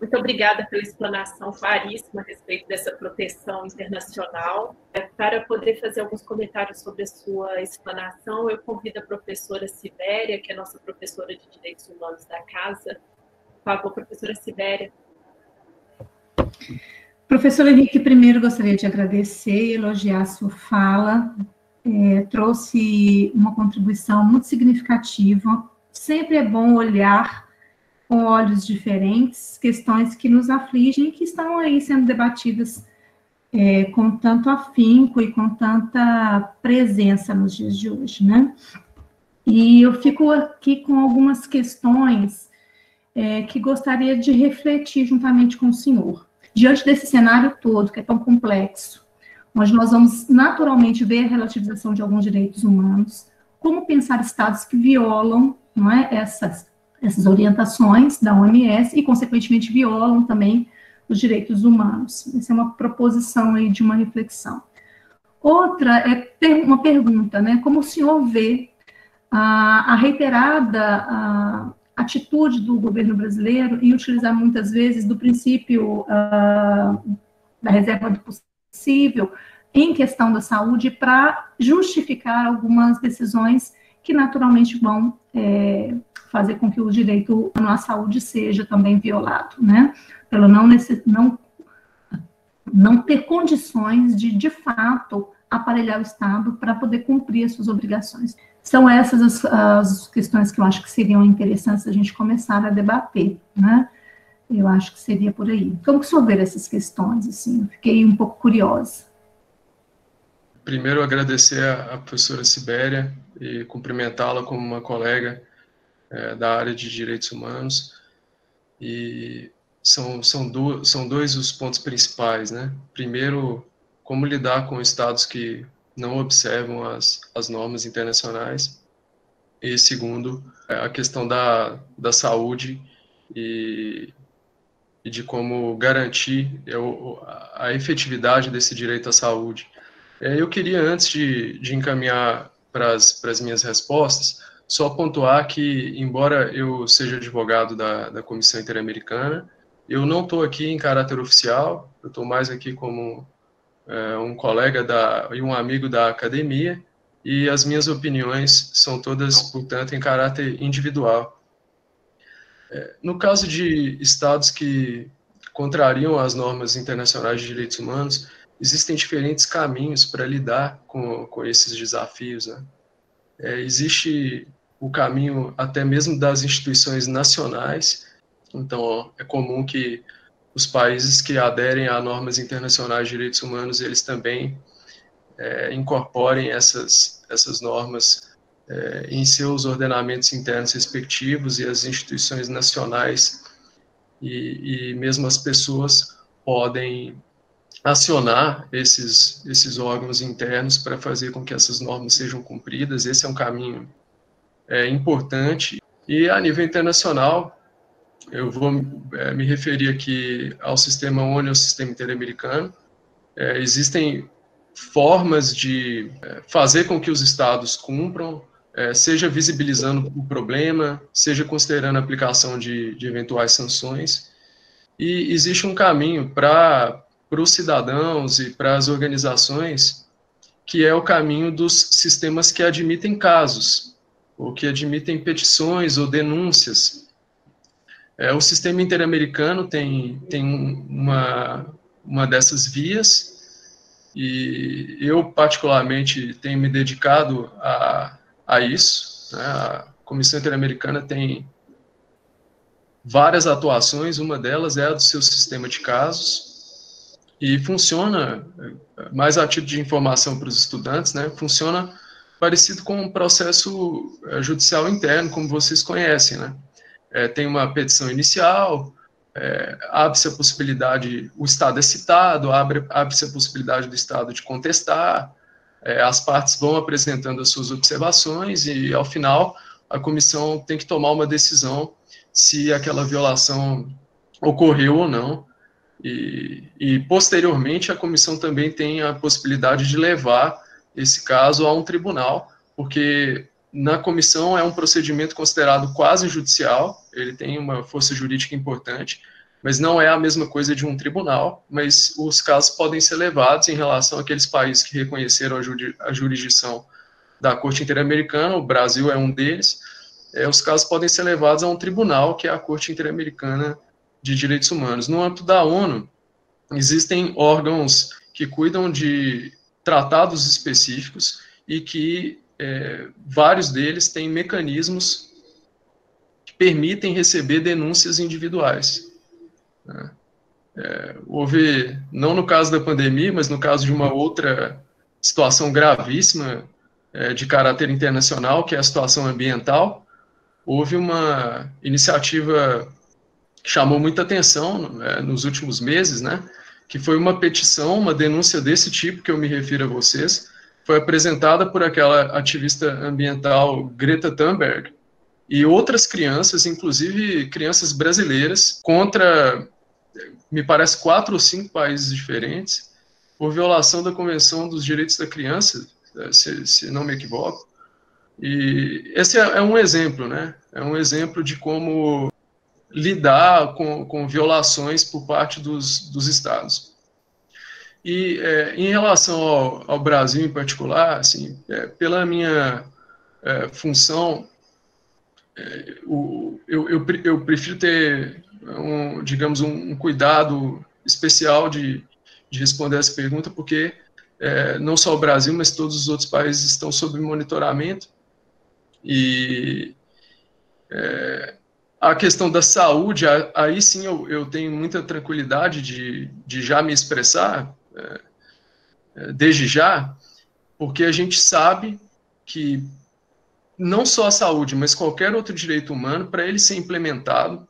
muito obrigada pela explanação claríssima a respeito dessa proteção internacional. Para poder fazer alguns comentários sobre a sua explanação, eu convido a professora Sibéria, que é nossa professora de Direitos Humanos da casa. Por favor, professora Sibéria. Professor Henrique, primeiro gostaria de agradecer e elogiar a sua fala. Trouxe uma contribuição muito significativa. Sempre é bom olhar com olhos diferentes questões que nos afligem e que estão aí sendo debatidas com tanto afinco e com tanta presença nos dias de hoje, né? E eu fico aqui com algumas questões que gostaria de refletir juntamente com o senhor. Diante desse cenário todo, que é tão complexo, onde nós vamos naturalmente ver a relativização de alguns direitos humanos, como pensar estados que violam, não é, essas orientações da OMS e, consequentemente, violam também os direitos humanos. Essa é uma proposição aí de uma reflexão. Outra é uma pergunta, né? Como o senhor vê a reiterada atitude do governo brasileiro em utilizar muitas vezes do princípio da reserva do possível em questão da saúde para justificar algumas decisões que naturalmente vão fazer com que o direito à saúde seja também violado, né? Pelo não não ter condições de fato, aparelhar o Estado para poder cumprir as suas obrigações. São essas as questões que eu acho que seriam interessantes a gente começar a debater, né? Eu acho que seria por aí. Como que o senhor vê essas questões, assim? Fiquei um pouco curiosa. Primeiro, agradecer à professora Sibéria e cumprimentá-la como uma colega da área de direitos humanos. E são dois os pontos principais, né? Primeiro, como lidar com estados que não observam as normas internacionais. E segundo, a questão da saúde e de como garantir a efetividade desse direito à saúde. Eu queria, antes de encaminhar para as minhas respostas, só pontuar que, embora eu seja advogado da Comissão Interamericana, eu não estou aqui em caráter oficial, eu estou mais aqui como um colega e um amigo da academia, e as minhas opiniões são todas, portanto, em caráter individual. No caso de estados que contrariam as normas internacionais de direitos humanos, existem diferentes caminhos para lidar com esses desafios, né? Existe o caminho até mesmo das instituições nacionais, então é comum que os países que aderem a normas internacionais de direitos humanos, eles também incorporem essas normas em seus ordenamentos internos respectivos, e as instituições nacionais e mesmo as pessoas podem acionar esses órgãos internos para fazer com que essas normas sejam cumpridas. Esse é um caminho importante. E a nível internacional, eu vou me referir aqui ao sistema ONU, ao sistema interamericano. Existem formas de fazer com que os estados cumpram, seja visibilizando o problema, seja considerando a aplicação de eventuais sanções. E existe um caminho para os cidadãos e para as organizações, que é o caminho dos sistemas que admitem casos, ou que admitem petições ou denúncias. O sistema interamericano tem uma dessas vias, e eu, particularmente, tenho me dedicado a isso, né? A Comissão Interamericana tem várias atuações, uma delas é a do seu sistema de casos, e funciona, mais a título de informação para os estudantes, né? Funciona parecido com um processo judicial interno, como vocês conhecem, né? Tem uma petição inicial, abre-se a possibilidade, o Estado é citado, abre-se a possibilidade do Estado de contestar, as partes vão apresentando as suas observações, e, ao final, a comissão tem que tomar uma decisão se aquela violação ocorreu ou não, e posteriormente a comissão também tem a possibilidade de levar esse caso a um tribunal, porque na comissão é um procedimento considerado quase judicial, ele tem uma força jurídica importante, mas não é a mesma coisa de um tribunal, mas os casos podem ser levados em relação àqueles países que reconheceram a jurisdição da Corte Interamericana, o Brasil é um deles. Os casos podem ser levados a um tribunal, que é a Corte Interamericana de Direitos Humanos. No âmbito da ONU, existem órgãos que cuidam de tratados específicos e que vários deles têm mecanismos que permitem receber denúncias individuais. Houve, não no caso da pandemia, mas no caso de uma outra situação gravíssima de caráter internacional, que é a situação ambiental, houve uma iniciativa que chamou muita atenção nos últimos meses, né, que foi uma petição, uma denúncia desse tipo que eu me refiro a vocês, foi apresentada por aquela ativista ambiental Greta Thunberg e outras crianças, inclusive crianças brasileiras, contra, me parece, 4 ou 5 países diferentes, por violação da Convenção dos Direitos da Criança, se não me equivoco. E esse é um exemplo, né? É um exemplo de como lidar com violações por parte dos estados. E em relação ao Brasil em particular, assim, pela minha função, eu prefiro ter, digamos, um cuidado especial de de responder essa pergunta, porque não só o Brasil, mas todos os outros países estão sob monitoramento, e a questão da saúde, aí sim eu tenho muita tranquilidade de já me expressar, desde já, porque a gente sabe que não só a saúde, mas qualquer outro direito humano, para ele ser implementado,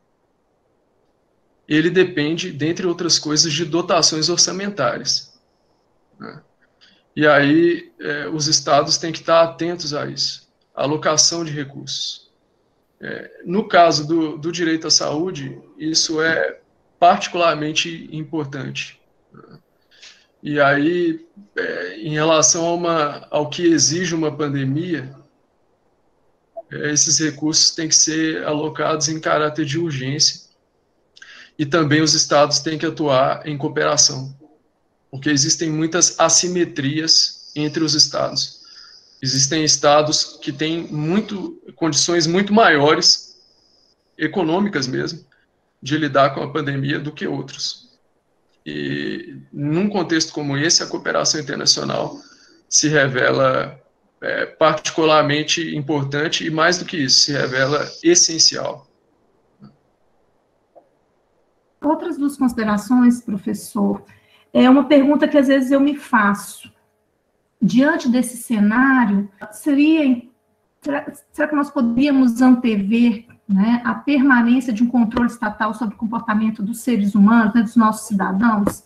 ele depende, dentre outras coisas, de dotações orçamentárias, né? E aí os estados têm que estar atentos a isso, a alocação de recursos. No caso do direito à saúde, isso é particularmente importante, né? E aí, em relação ao que exige uma pandemia, esses recursos têm que ser alocados em caráter de urgência, e também os estados têm que atuar em cooperação, porque existem muitas assimetrias entre os estados. Existem estados que têm condições muito maiores, econômicas mesmo, de lidar com a pandemia do que outros. E num contexto como esse, a cooperação internacional se revela particularmente importante, e mais do que isso, se revela essencial. Outras duas considerações, professor, é uma pergunta que às vezes eu me faço. Diante desse cenário, será que nós poderíamos antever, né, a permanência de um controle estatal sobre o comportamento dos seres humanos, né, dos nossos cidadãos,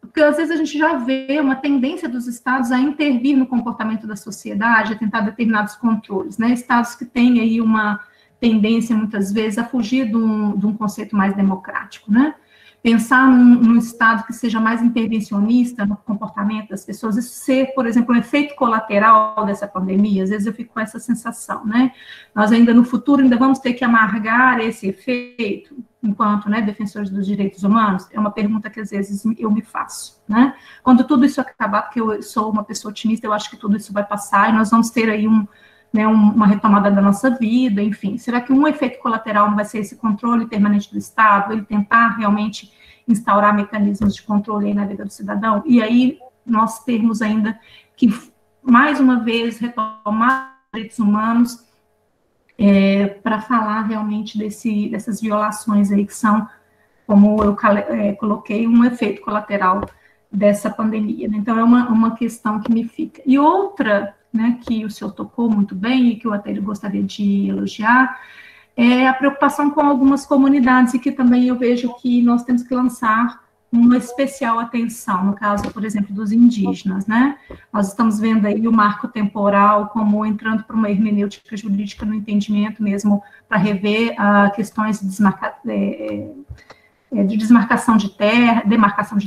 porque às vezes a gente já vê uma tendência dos estados a intervir no comportamento da sociedade, a tentar determinados controles, né? Estados que têm aí uma tendência, muitas vezes, a fugir de um conceito mais democrático, né? Pensar num estado que seja mais intervencionista no comportamento das pessoas, isso ser, por exemplo, um efeito colateral dessa pandemia, às vezes eu fico com essa sensação, né? Nós ainda no futuro ainda vamos ter que amargar esse efeito, enquanto, né, defensores dos direitos humanos, é uma pergunta que às vezes eu me faço, né? Quando tudo isso acabar, porque eu sou uma pessoa otimista, eu acho que tudo isso vai passar, e nós vamos ter aí uma retomada da nossa vida, enfim. Será que um efeito colateral não vai ser esse controle permanente do Estado, ele tentar realmente instaurar mecanismos de controle aí na vida do cidadão? E aí nós termos ainda que, mais uma vez, retomar os direitos humanos para falar realmente dessas violações aí que são, como eu coloquei, um efeito colateral dessa pandemia, né? Então, é uma questão que me fica. E outra, né, que o senhor tocou muito bem e que eu até gostaria de elogiar, é a preocupação com algumas comunidades, e que também eu vejo que nós temos que lançar uma especial atenção, no caso, por exemplo, dos indígenas, né? Nós estamos vendo aí o marco temporal como entrando para uma hermenêutica jurídica no entendimento mesmo, para rever questões de demarcação de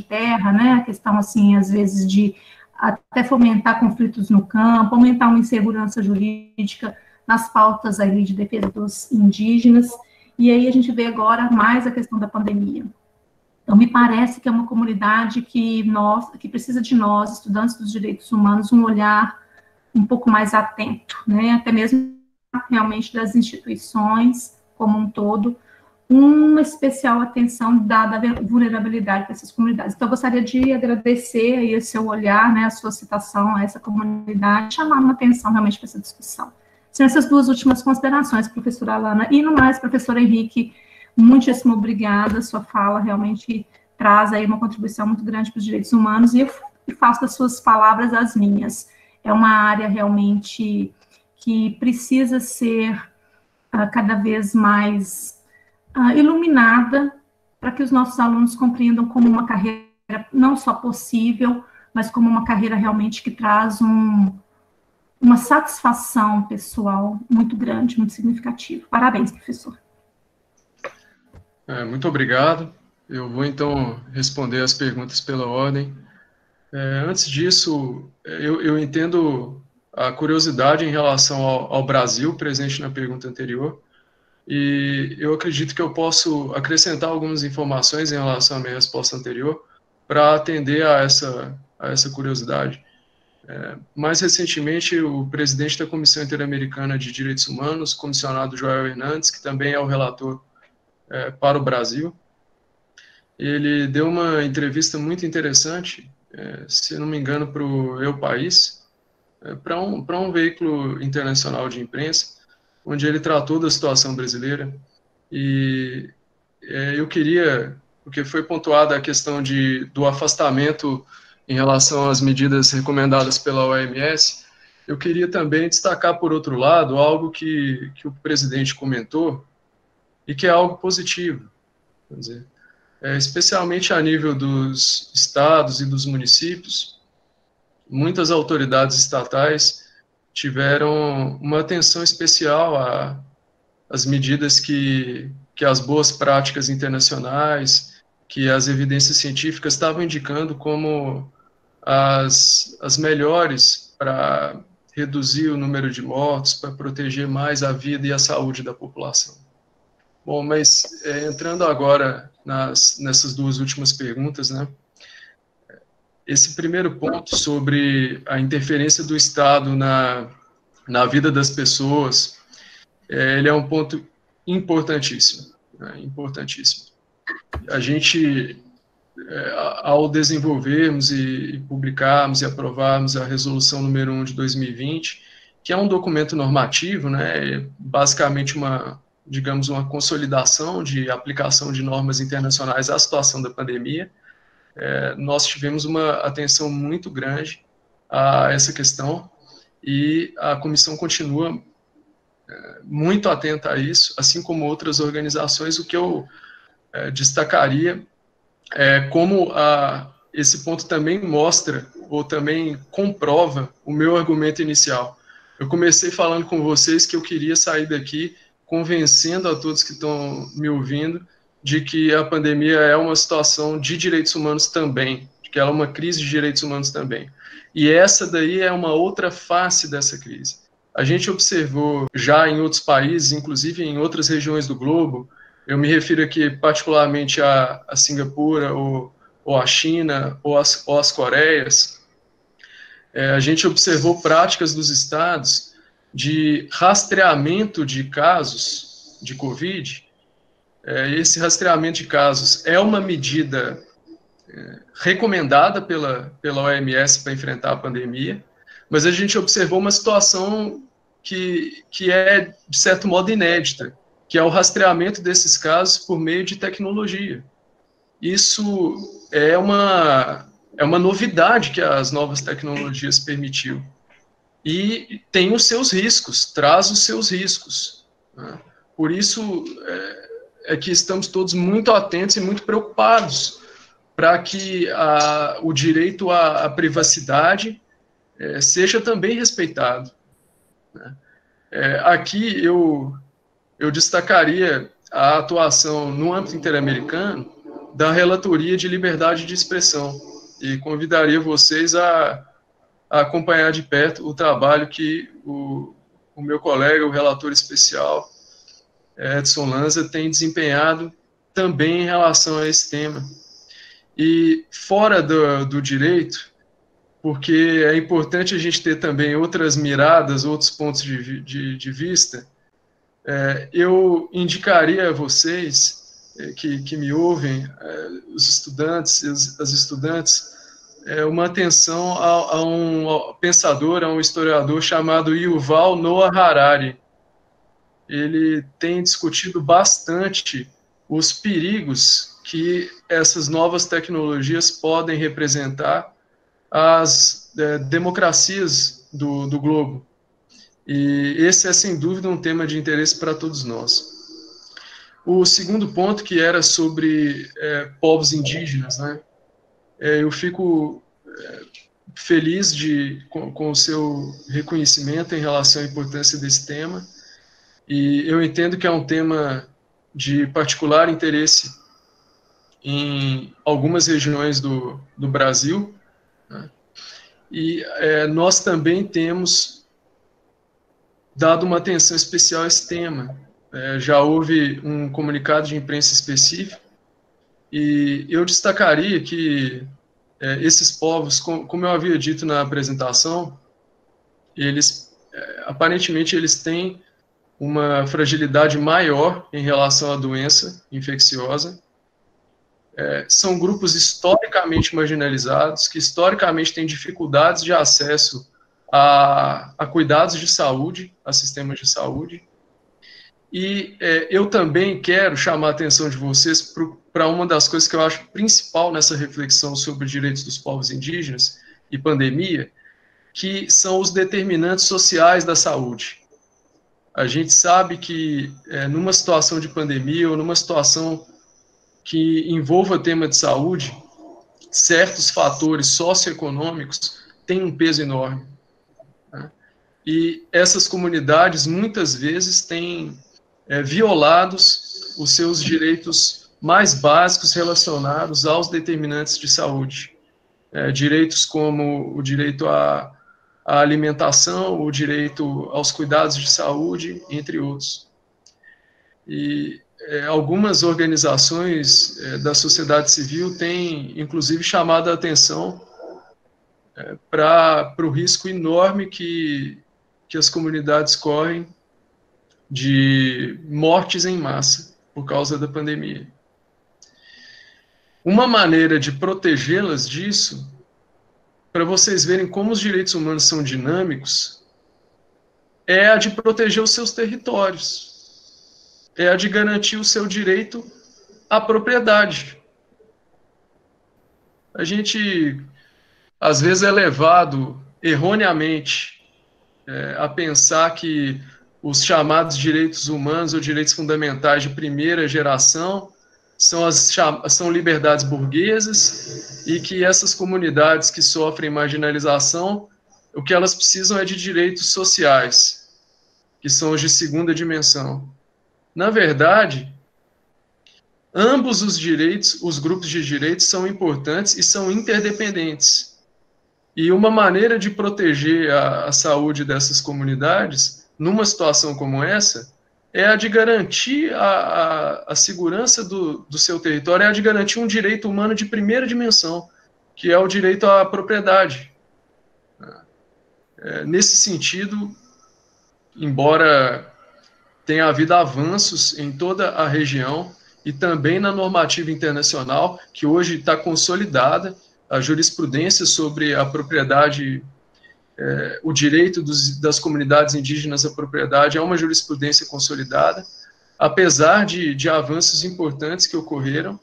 terra, né? A questão, assim, às vezes, de até fomentar conflitos no campo, aumentar uma insegurança jurídica nas pautas aí de defesa dos indígenas, e aí a gente vê agora mais a questão da pandemia. Então, me parece que é uma comunidade que precisa de nós, estudantes dos direitos humanos, um olhar um pouco mais atento, né? Até mesmo realmente das instituições como um todo, uma especial atenção dada à vulnerabilidade dessas comunidades. Então, eu gostaria de agradecer aí o seu olhar, né, a sua citação a essa comunidade, chamar uma atenção realmente para essa discussão. São essas duas últimas considerações, professora Alana. E no mais, professor Henrique, muitíssimo obrigada, sua fala realmente traz aí uma contribuição muito grande para os direitos humanos, e eu faço das suas palavras as minhas. É uma área realmente que precisa ser cada vez mais iluminada, para que os nossos alunos compreendam como uma carreira não só possível, mas como uma carreira realmente que traz uma satisfação pessoal muito grande, muito significativa. Parabéns, professor. Muito obrigado. Eu vou, então, responder as perguntas pela ordem. Antes disso, eu entendo a curiosidade em relação ao Brasil, presente na pergunta anterior, e eu acredito que eu posso acrescentar algumas informações em relação à minha resposta anterior para atender a essa curiosidade. Mais recentemente, o presidente da Comissão Interamericana de Direitos Humanos, comissionado Joel Hernandes, que também é o relator para o Brasil, ele deu uma entrevista muito interessante, se não me engano, para o Eu País, para um veículo internacional de imprensa, onde ele tratou da situação brasileira. E eu queria, porque foi pontuada a questão do afastamento em relação às medidas recomendadas pela OMS, eu queria também destacar, por outro lado, algo que o presidente comentou, e que é algo positivo, quer dizer, especialmente a nível dos estados e dos municípios, muitas autoridades estatais tiveram uma atenção especial às medidas que as boas práticas internacionais, que as evidências científicas estavam indicando como as melhores para reduzir o número de mortos, para proteger mais a vida e a saúde da população. Bom, mas entrando agora nessas duas últimas perguntas, né? Esse primeiro ponto sobre a interferência do Estado na vida das pessoas, ele é um ponto importantíssimo, né? Importantíssimo. A gente, ao desenvolvermos e publicarmos e aprovarmos a Resolução número 1 de 2020, que é um documento normativo, né? Basicamente digamos, uma consolidação de aplicação de normas internacionais à situação da pandemia, nós tivemos uma atenção muito grande a essa questão e a comissão continua muito atenta a isso, assim como outras organizações. O que eu destacaria como esse ponto também mostra ou também comprova o meu argumento inicial. Eu comecei falando com vocês que eu queria sair daqui convencendo a todos que estão me ouvindo de que a pandemia é uma situação de direitos humanos também, de que ela é uma crise de direitos humanos também. E essa daí é uma outra face dessa crise. A gente observou já em outros países, inclusive em outras regiões do globo, eu me refiro aqui particularmente a Singapura, ou a China, ou as Coreias, a gente observou práticas dos estados de rastreamento de casos de Covid. Esse rastreamento de casos é uma medida recomendada pela OMS para enfrentar a pandemia, mas a gente observou uma situação que é, de certo modo, inédita, que é o rastreamento desses casos por meio de tecnologia. Isso é uma novidade que as novas tecnologias permitiu. E tem os seus riscos, traz os seus riscos, né? Por isso é que estamos todos muito atentos e muito preocupados para que o direito à privacidade seja também respeitado, né? Aqui eu destacaria a atuação no âmbito interamericano da Relatoria de Liberdade de Expressão e convidaria vocês a acompanhar de perto o trabalho que o meu colega, o relator especial, Edson Lanza, tem desempenhado também em relação a esse tema. E fora do direito, porque é importante a gente ter também outras miradas, outros pontos de vista, eu indicaria a vocês que me ouvem, os estudantes, as estudantes, uma atenção a um pensador, a um historiador chamado Yuval Noah Harari. Ele tem discutido bastante os perigos que essas novas tecnologias podem representar às democracias do globo. E esse é, sem dúvida, um tema de interesse para todos nós. O segundo ponto, que era sobre povos indígenas, né? Eu fico feliz com o seu reconhecimento em relação à importância desse tema, e eu entendo que é um tema de particular interesse em algumas regiões do Brasil, né? E nós também temos dado uma atenção especial a esse tema. Já houve um comunicado de imprensa específico, e eu destacaria que esses povos, como eu havia dito na apresentação, aparentemente eles têm uma fragilidade maior em relação à doença infecciosa. são grupos historicamente marginalizados, que historicamente têm dificuldades de acesso a cuidados de saúde, a sistemas de saúde. E eu também quero chamar a atenção de vocês para uma das coisas que eu acho principal nessa reflexão sobre os direitos dos povos indígenas e pandemia, que são os determinantes sociais da saúde. A gente sabe que numa situação de pandemia ou numa situação que envolva o tema de saúde, certos fatores socioeconômicos têm um peso enorme, né? E essas comunidades, muitas vezes, têm violados os seus direitos mais básicos relacionados aos determinantes de saúde. Direitos como o direito à alimentação, o direito aos cuidados de saúde, entre outros. E algumas organizações da sociedade civil têm, inclusive, chamado a atenção para o risco enorme que as comunidades correm de mortes em massa por causa da pandemia. Uma maneira de protegê-las disso, para vocês verem como os direitos humanos são dinâmicos, é a de proteger os seus territórios, é a de garantir o seu direito à propriedade. A gente, às vezes, é levado erroneamente a pensar que os chamados direitos humanos ou direitos fundamentais de primeira geração são liberdades burguesas e que essas comunidades que sofrem marginalização, o que elas precisam é de direitos sociais, que são os de segunda dimensão. Na verdade, ambos os direitos, os grupos de direitos, são importantes e são interdependentes. E uma maneira de proteger a saúde dessas comunidades, numa situação como essa, é a de garantir a segurança do seu território, é a de garantir um direito humano de primeira dimensão, que é o direito à propriedade. Nesse sentido, embora tenha havido avanços em toda a região e também na normativa internacional, que hoje está consolidada, a jurisprudência sobre a propriedade, o direito das comunidades indígenas à propriedade é uma jurisprudência consolidada. Apesar de avanços importantes que ocorreram,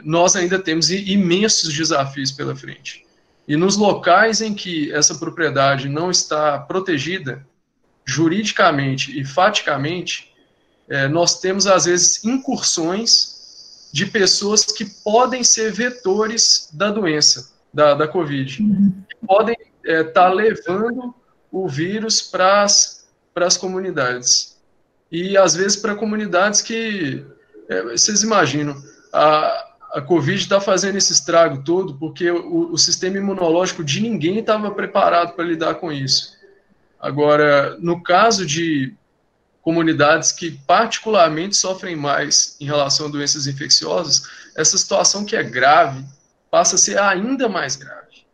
nós ainda temos imensos desafios pela frente. E nos locais em que essa propriedade não está protegida, juridicamente e faticamente, nós temos, às vezes, incursões de pessoas que podem ser vetores da doença, da Covid. Podem estar levando o vírus para as comunidades. E, às vezes, para comunidades que, vocês imaginam, a Covid está fazendo esse estrago todo porque o sistema imunológico de ninguém estava preparado para lidar com isso. Agora, no caso de comunidades que particularmente sofrem mais em relação a doenças infecciosas, essa situação que é grave passa a ser ainda mais grave.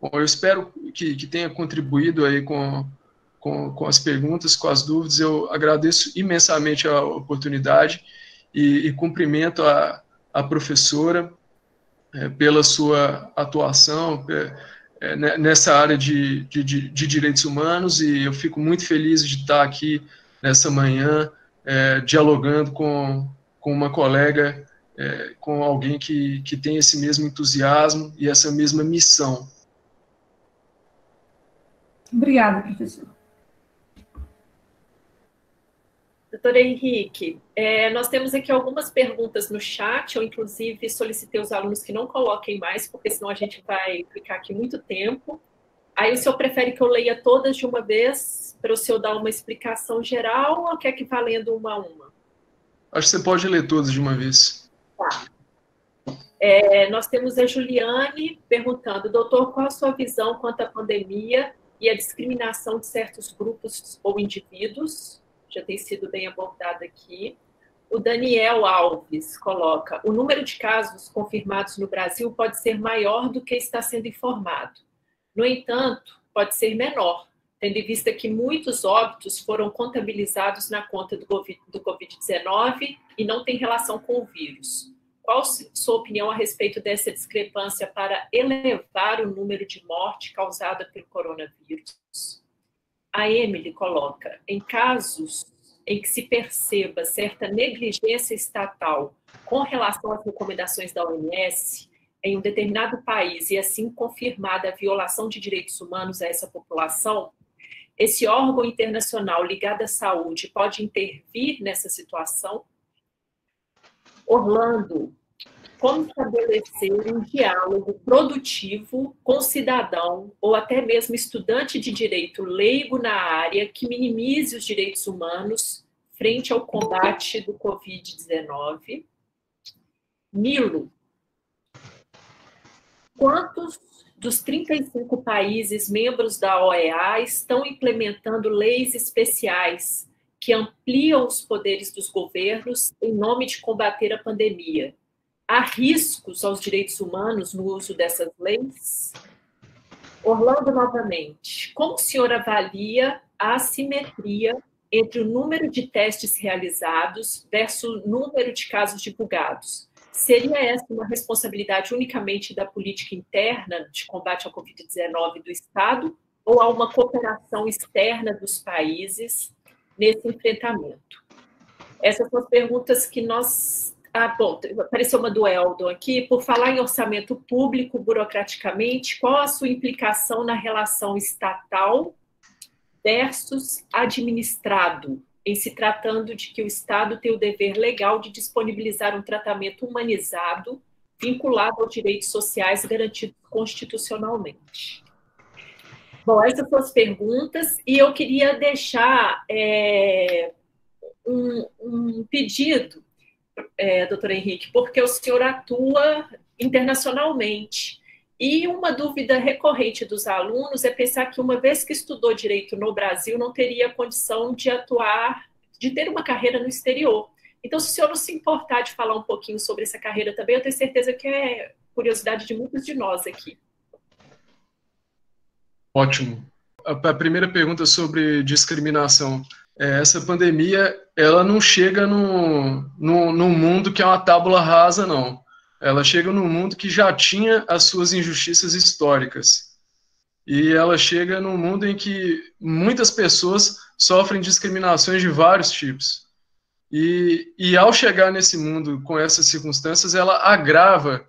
Bom, eu espero que tenha contribuído aí com as perguntas, com as dúvidas. Eu agradeço imensamente a oportunidade e cumprimento a professora pela sua atuação nessa área de direitos humanos, e eu fico muito feliz de estar aqui nessa manhã dialogando com uma colega, com alguém que tem esse mesmo entusiasmo e essa mesma missão. Obrigada, professor. Doutor Henrique, nós temos aqui algumas perguntas no chat, eu inclusive solicitei aos alunos que não coloquem mais, porque senão a gente vai ficar aqui muito tempo. Aí o senhor prefere que eu leia todas de uma vez, para o senhor dar uma explicação geral, ou quer que vá lendo uma a uma? Acho que você pode ler todas de uma vez. Tá. Nós temos a Juliane perguntando, doutor, qual a sua visão quanto à pandemia e a discriminação de certos grupos ou indivíduos? Já tem sido bem abordado aqui. O Daniel Alves coloca, o número de casos confirmados no Brasil pode ser maior do que está sendo informado. No entanto, pode ser menor, tendo em vista que muitos óbitos foram contabilizados na conta do Covid-19 e não tem relação com o vírus. qual sua opinião a respeito dessa discrepância para elevar o número de mortes causada pelo coronavírus? A Emily coloca, em casos em que se perceba certa negligência estatal com relação às recomendações da OMS em um determinado país e assim confirmada a violação de direitos humanos a essa população, esse órgão internacional ligado à saúde pode intervir nessa situação? Orlando, como estabelecer um diálogo produtivo com o cidadão ou até mesmo estudante de direito leigo na área que minimize os direitos humanos frente ao combate do Covid-19? Nilo, quantos dos 35 países membros da OEA estão implementando leis especiais que ampliam os poderes dos governos em nome de combater a pandemia? Há riscos aos direitos humanos no uso dessas leis? Orlando, novamente, como o senhor avalia a assimetria entre o número de testes realizados versus o número de casos divulgados? Seria essa uma responsabilidade unicamente da política interna de combate ao Covid-19 do Estado ou há uma cooperação externa dos países nesse enfrentamento? Essas são as perguntas que nós... bom, apareceu uma do Eldon aqui. Por falar em orçamento público, burocraticamente, qual a sua implicação na relação estatal versus administrado, em se tratando de que o Estado tem o dever legal de disponibilizar um tratamento humanizado vinculado aos direitos sociais garantidos constitucionalmente? Bom, essas são as perguntas, e eu queria deixar um pedido, doutor Henrique, porque o senhor atua internacionalmente, e uma dúvida recorrente dos alunos é pensar que, uma vez que estudou direito no Brasil, não teria condição de atuar, de ter uma carreira no exterior. Então, se o senhor não se importar de falar um pouquinho sobre essa carreira também, eu tenho certeza que é curiosidade de muitos de nós aqui. Ótimo. A primeira pergunta sobre discriminação. Essa pandemia, ela não chega num mundo que é uma tábula rasa, não. Ela chega num mundo que já tinha as suas injustiças históricas. E ela chega num mundo em que muitas pessoas sofrem discriminações de vários tipos. E ao chegar nesse mundo com essas circunstâncias, ela agrava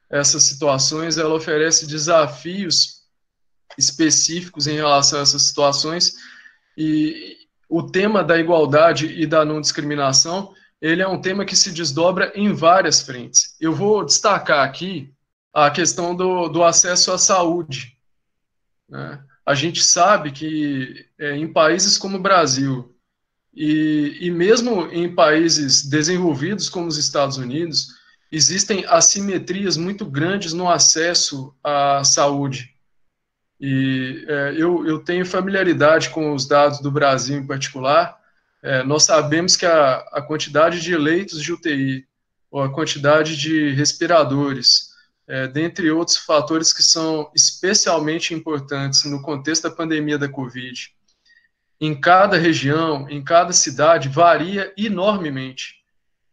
essas situações, ela oferece desafios específicos em relação a essas situações. E o tema da igualdade e da não discriminação, ele é um tema que se desdobra em várias frentes. Eu vou destacar aqui a questão do acesso à saúde, né? A gente sabe que em países como o Brasil e mesmo em países desenvolvidos como os Estados Unidos, existem assimetrias muito grandes no acesso à saúde. E eu tenho familiaridade com os dados do Brasil em particular. Nós sabemos que a quantidade de leitos de UTI, ou a quantidade de respiradores, dentre outros fatores que são especialmente importantes no contexto da pandemia da Covid, em cada região, em cada cidade, varia enormemente.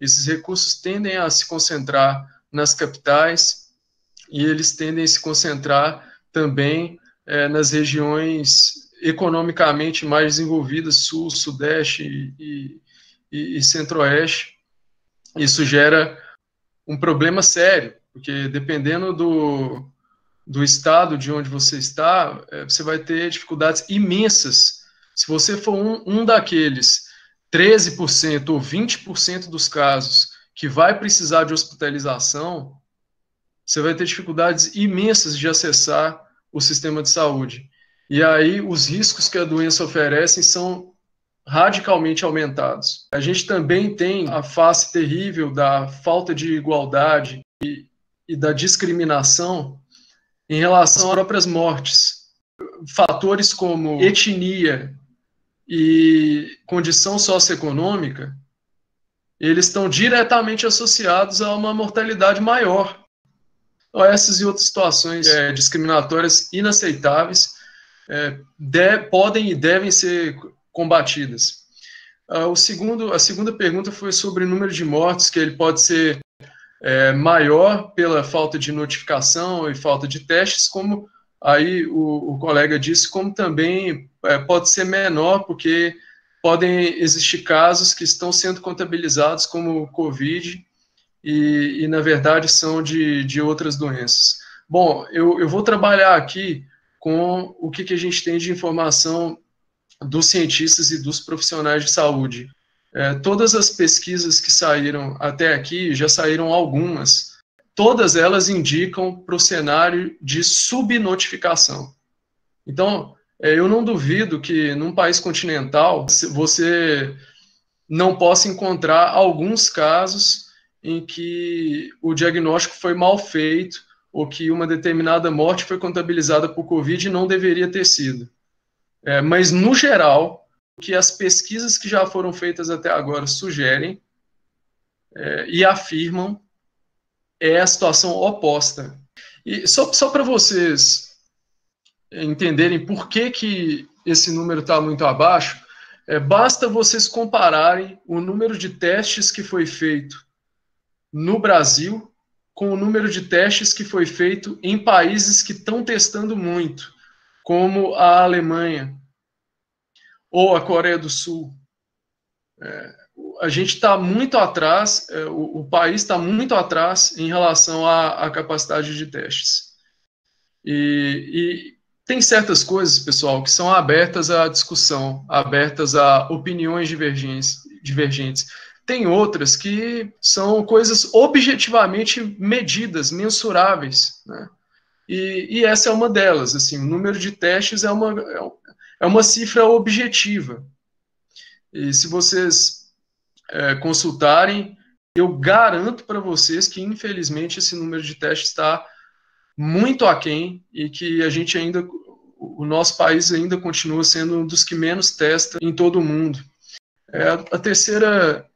Esses recursos tendem a se concentrar nas capitais e eles tendem a se concentrar também nas regiões economicamente mais desenvolvidas, sul, sudeste e centro-oeste. Isso gera um problema sério, porque dependendo do estado de onde você está, você vai ter dificuldades imensas. Se você for um daqueles 13% ou 20% dos casos que vai precisar de hospitalização, você vai ter dificuldades imensas de acessar o sistema de saúde. E aí os riscos que a doença oferece são radicalmente aumentados. A gente também tem a face terrível da falta de igualdade e da discriminação em relação às próprias mortes. Fatores como etnia e condição socioeconômica, eles estão diretamente associados a uma mortalidade maior. Então, essas e outras situações discriminatórias inaceitáveis podem e devem ser combatidas. A segunda pergunta foi sobre o número de mortes, que ele pode ser maior pela falta de notificação e falta de testes, como aí o colega disse, como também pode ser menor, porque podem existir casos que estão sendo contabilizados como Covid e na verdade, são de outras doenças. Bom, eu vou trabalhar aqui com o que a gente tem de informação dos cientistas e dos profissionais de saúde. Todas as pesquisas que saíram até aqui, já saíram algumas, todas elas indicam para o cenário de subnotificação. Então, eu não duvido que num país continental você não possa encontrar alguns casos em que o diagnóstico foi mal feito ou que uma determinada morte foi contabilizada por Covid e não deveria ter sido. Mas, no geral, o que as pesquisas que já foram feitas até agora sugerem e afirmam é a situação oposta. E só para vocês entenderem por que esse número está muito abaixo, basta vocês compararem o número de testes que foi feito no Brasil com o número de testes que foi feito em países que estão testando muito, como a Alemanha ou a Coreia do Sul. A gente está muito atrás, o país está muito atrás em relação à capacidade de testes. E tem certas coisas, pessoal, que são abertas à discussão, abertas a opiniões divergentes. Tem outras que são coisas objetivamente medidas, mensuráveis, né? E essa é uma delas. Assim, o número de testes é uma cifra objetiva. E se vocês consultarem, eu garanto para vocês que, infelizmente, esse número de testes está muito aquém e que o nosso país ainda continua sendo um dos que menos testa em todo o mundo. A terceira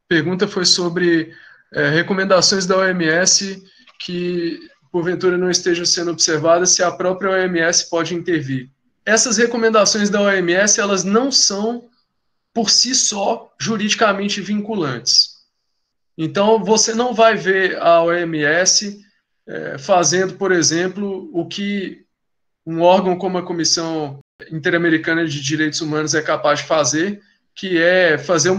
pergunta foi sobre recomendações da OMS que, porventura, não estejam sendo observadas, se a própria OMS pode intervir. Essas recomendações da OMS, elas não são, por si só, juridicamente vinculantes. Então, você não vai ver a OMS fazendo, por exemplo, o que um órgão como a Comissão Interamericana de Direitos Humanos é capaz de fazer, que é fazer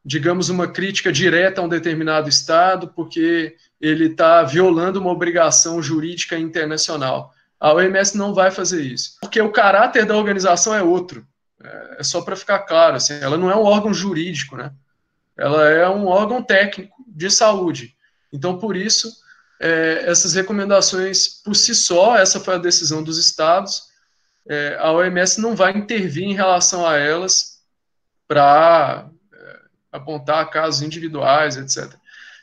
digamos, uma crítica direta a um determinado Estado, porque ele está violando uma obrigação jurídica internacional. A OMS não vai fazer isso, porque o caráter da organização é outro. É só para ficar claro, assim, ela não é um órgão jurídico, né? Ela é um órgão técnico de saúde. Então, por isso, essas recomendações, por si só, essa foi a decisão dos Estados, a OMS não vai intervir em relação a elas para apontar casos individuais, etc.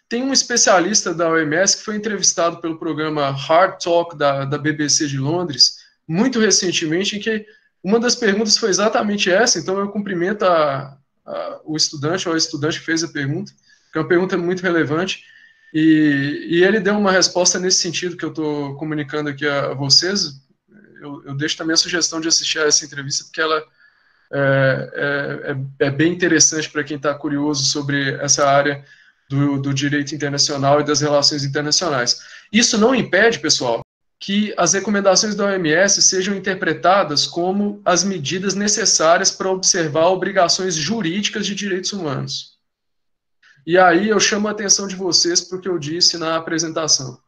Tem um especialista da OMS que foi entrevistado pelo programa Hard Talk da BBC de Londres, muito recentemente, em que uma das perguntas foi exatamente essa, então eu cumprimento o estudante, ou a estudante que fez a pergunta, que é uma pergunta muito relevante, e ele deu uma resposta nesse sentido que eu estou comunicando aqui a vocês. Eu deixo também a sugestão de assistir a essa entrevista, porque ela é bem interessante para quem está curioso sobre essa área do direito internacional e das relações internacionais. Isso não impede, pessoal, que as recomendações da OMS sejam interpretadas como as medidas necessárias para observar obrigações jurídicas de direitos humanos. E aí eu chamo a atenção de vocês para o que eu disse na apresentação.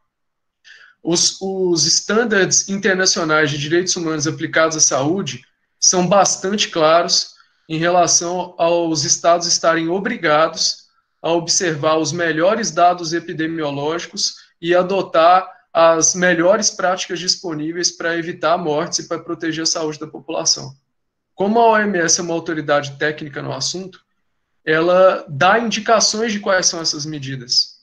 Os estándares internacionais de direitos humanos aplicados à saúde são bastante claros em relação aos estados estarem obrigados a observar os melhores dados epidemiológicos e adotar as melhores práticas disponíveis para evitar mortes e para proteger a saúde da população. Como a OMS é uma autoridade técnica no assunto, ela dá indicações de quais são essas medidas.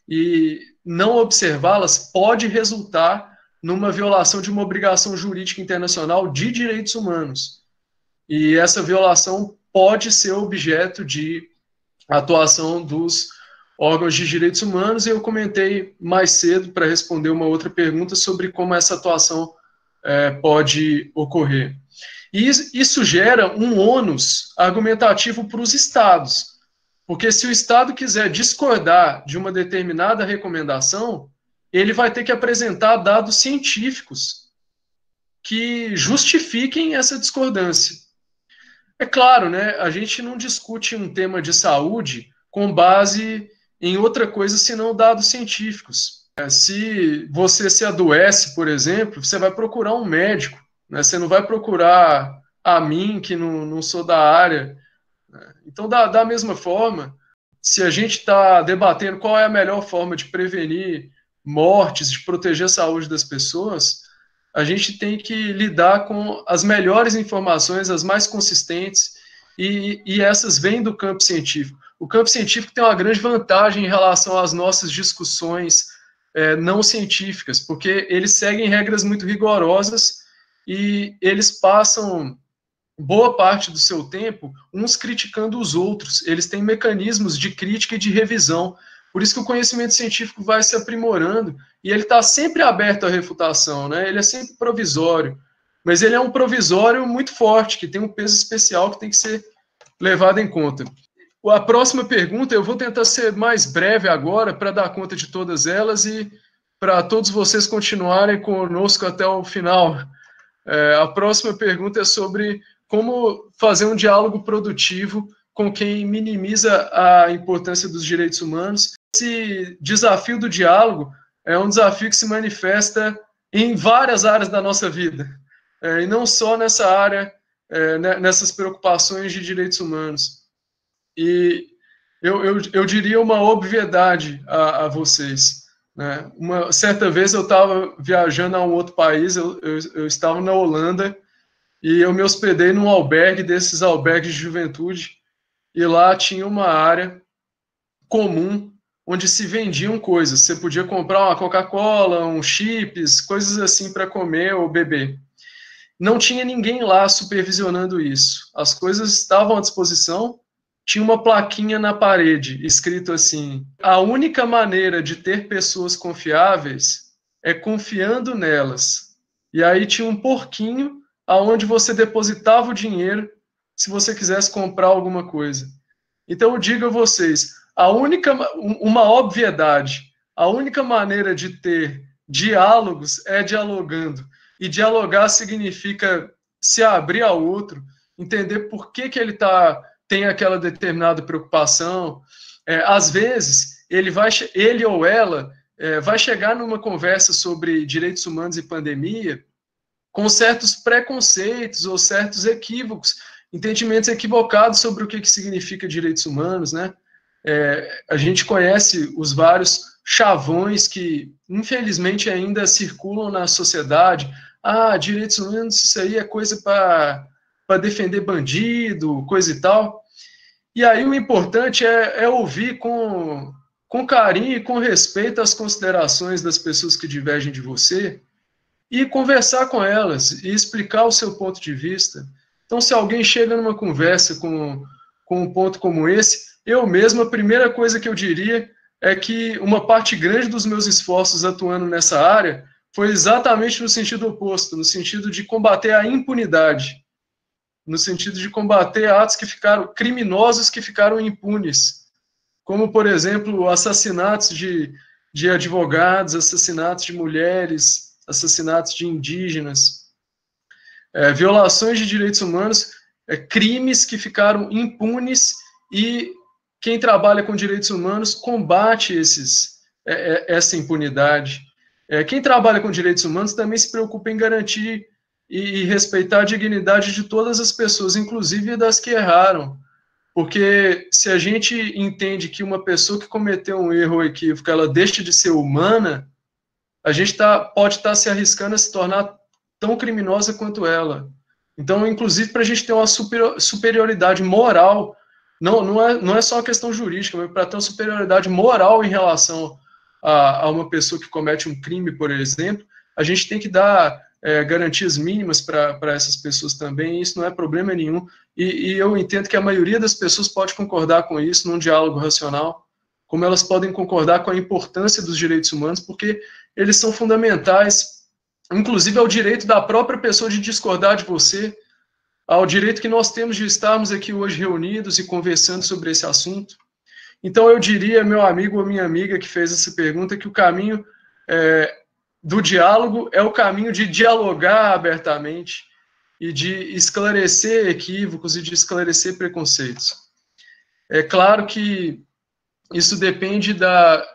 E não observá-las pode resultar numa violação de uma obrigação jurídica internacional de direitos humanos. E essa violação pode ser objeto de atuação dos órgãos de direitos humanos, e eu comentei mais cedo para responder uma outra pergunta sobre como essa atuação pode ocorrer. E isso gera um ônus argumentativo para os estados, Porque se o Estado quiser discordar de uma determinada recomendação, ele vai ter que apresentar dados científicos que justifiquem essa discordância. É claro, né, a gente não discute um tema de saúde com base em outra coisa senão dados científicos. Se você se adoece, por exemplo, você vai procurar um médico, né? Você não vai procurar a mim, que não sou da área. Então, da mesma forma, se a gente está debatendo qual é a melhor forma de prevenir mortes, de proteger a saúde das pessoas, a gente tem que lidar com as melhores informações, as mais consistentes, e essas vêm do campo científico. O campo científico tem uma grande vantagem em relação às nossas discussões não científicas, porque eles seguem regras muito rigorosas e eles passam boa parte do seu tempo uns criticando os outros. Eles têm mecanismos de crítica e de revisão. Por isso que o conhecimento científico vai se aprimorando e ele está sempre aberto à refutação, né? Ele é sempre provisório, mas ele é um provisório muito forte, que tem um peso especial que tem que ser levado em conta. A próxima pergunta, eu vou tentar ser mais breve agora para dar conta de todas elas e para todos vocês continuarem conosco até o final. A próxima pergunta é sobre como fazer um diálogo produtivo com quem minimiza a importância dos direitos humanos. Esse desafio do diálogo é um desafio que se manifesta em várias áreas da nossa vida, e não só nessa área, nessas preocupações de direitos humanos. E eu diria uma obviedade a vocês, né? Certa vez eu estava viajando a um outro país, eu estava na Holanda, e eu me hospedei num albergue, desses albergues de juventude, e lá tinha uma área comum onde se vendiam coisas. Você podia comprar uma Coca-Cola, um chips, coisas assim para comer ou beber. Não tinha ninguém lá supervisionando isso. As coisas estavam à disposição, tinha uma plaquinha na parede, escrito assim: a única maneira de ter pessoas confiáveis é confiando nelas. E aí tinha um porquinho aonde você depositava o dinheiro se você quisesse comprar alguma coisa. Então eu digo a vocês, uma obviedade, a única maneira de ter diálogos é dialogando. E dialogar significa se abrir ao outro, entender por que ele tem aquela determinada preocupação. Às vezes, ele ou ela vai chegar numa conversa sobre direitos humanos e pandemia com certos preconceitos ou certos equívocos, entendimentos equivocados sobre o que significa direitos humanos, né? A gente conhece os vários chavões que, infelizmente, ainda circulam na sociedade. Direitos humanos, isso aí é coisa para defender bandido, coisa e tal. E aí o importante é ouvir com carinho e com respeito as considerações das pessoas que divergem de você e conversar com elas e explicar o seu ponto de vista. Então, se alguém chega numa conversa com um ponto como esse, eu mesmo, a primeira coisa que eu diria é que uma parte grande dos meus esforços atuando nessa área foi exatamente no sentido oposto, no sentido de combater a impunidade, no sentido de combater atos criminosos que ficaram impunes, como, por exemplo, assassinatos de advogados, assassinatos de mulheres, assassinatos de indígenas, violações de direitos humanos, crimes que ficaram impunes, e quem trabalha com direitos humanos combate essa impunidade. Quem trabalha com direitos humanos também se preocupa em garantir e respeitar a dignidade de todas as pessoas, inclusive das que erraram. Porque se a gente entende que uma pessoa que cometeu um erro ou equívoco, ela deixa de ser humana, a gente pode estar se arriscando a se tornar tão criminosa quanto ela. Então, inclusive, para a gente ter uma superioridade moral, não é só uma questão jurídica, mas para ter uma superioridade moral em relação a uma pessoa que comete um crime, por exemplo, a gente tem que dar garantias mínimas para essas pessoas também, e isso não é problema nenhum, e eu entendo que a maioria das pessoas pode concordar com isso num diálogo racional, como elas podem concordar com a importância dos direitos humanos, porque eles são fundamentais, inclusive ao direito da própria pessoa de discordar de você, ao direito que nós temos de estarmos aqui hoje reunidos e conversando sobre esse assunto. Então, eu diria, meu amigo ou minha amiga que fez essa pergunta, que o caminho do diálogo é o caminho de dialogar abertamente e de esclarecer equívocos e de esclarecer preconceitos. É claro que isso depende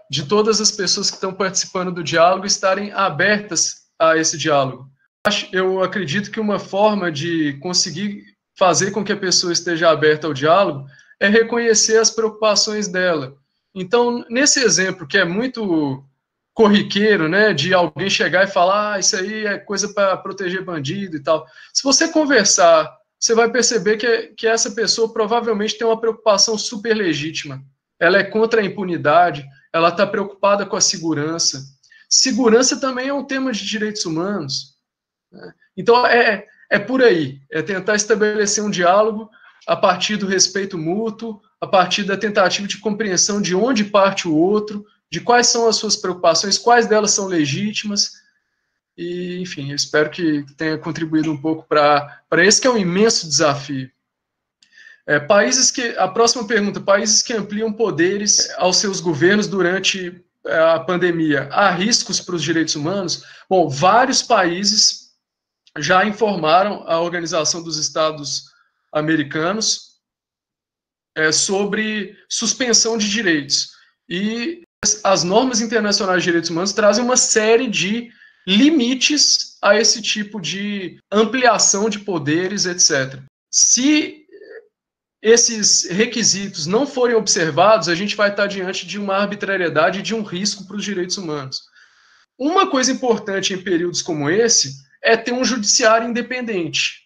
de todas as pessoas que estão participando do diálogo estarem abertas a esse diálogo. Eu acredito que uma forma de conseguir fazer com que a pessoa esteja aberta ao diálogo é reconhecer as preocupações dela. Então, nesse exemplo, que é muito corriqueiro, né, de alguém chegar e falar, isso aí é coisa para proteger bandido e tal. Se você conversar, você vai perceber que essa pessoa provavelmente tem uma preocupação super legítima. Ela é contra a impunidade, ela está preocupada com a segurança. Segurança também é um tema de direitos humanos. Né? Então, é por aí, é tentar estabelecer um diálogo a partir do respeito mútuo, a partir da tentativa de compreensão de onde parte o outro, de quais são as suas preocupações, quais delas são legítimas, e, enfim, eu espero que tenha contribuído um pouco para esse que é um imenso desafio. A próxima pergunta, países que ampliam poderes aos seus governos durante a pandemia, há riscos para os direitos humanos? Bom, vários países já informaram a Organização dos Estados Americanos sobre suspensão de direitos. E as normas internacionais de direitos humanos trazem uma série de limites a esse tipo de ampliação de poderes, etc. Se esses requisitos não forem observados, a gente vai estar diante de uma arbitrariedade e de um risco para os direitos humanos. Uma coisa importante em períodos como esse é ter um judiciário independente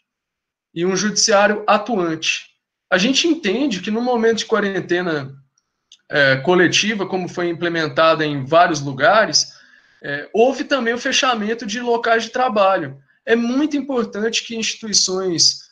e um judiciário atuante. A gente entende que no momento de quarentena coletiva, como foi implementada em vários lugares, houve também o fechamento de locais de trabalho. É muito importante que instituições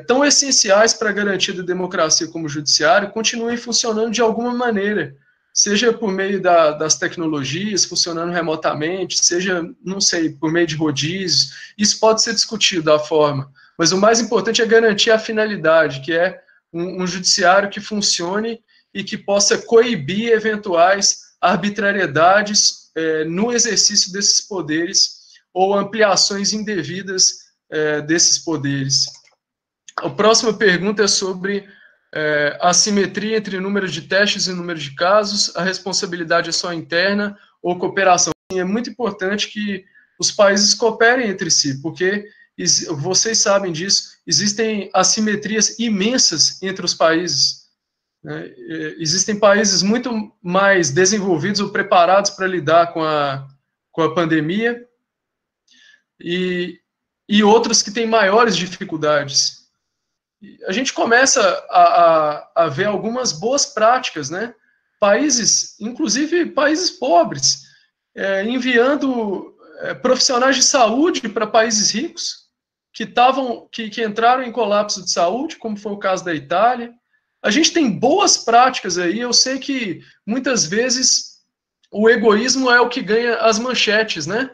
tão essenciais para a garantia da democracia como o judiciário continuem funcionando de alguma maneira, seja por meio das tecnologias, funcionando remotamente, seja, não sei, por meio de rodízios. Isso pode ser discutido da forma, mas o mais importante é garantir a finalidade, que é um judiciário que funcione e que possa coibir eventuais arbitrariedades no exercício desses poderes ou ampliações indevidas desses poderes. A próxima pergunta é sobre a assimetria entre número de testes e número de casos, a responsabilidade é só interna ou cooperação? É muito importante que os países cooperem entre si, porque vocês sabem disso, existem assimetrias imensas entre os países. Né? Existem países muito mais desenvolvidos ou preparados para lidar com a pandemia e outros que têm maiores dificuldades. A gente começa a ver algumas boas práticas, né? Países, inclusive países pobres, enviando profissionais de saúde para países ricos que entraram em colapso de saúde, como foi o caso da Itália. A gente tem boas práticas aí. Eu sei que muitas vezes o egoísmo é o que ganha as manchetes, né?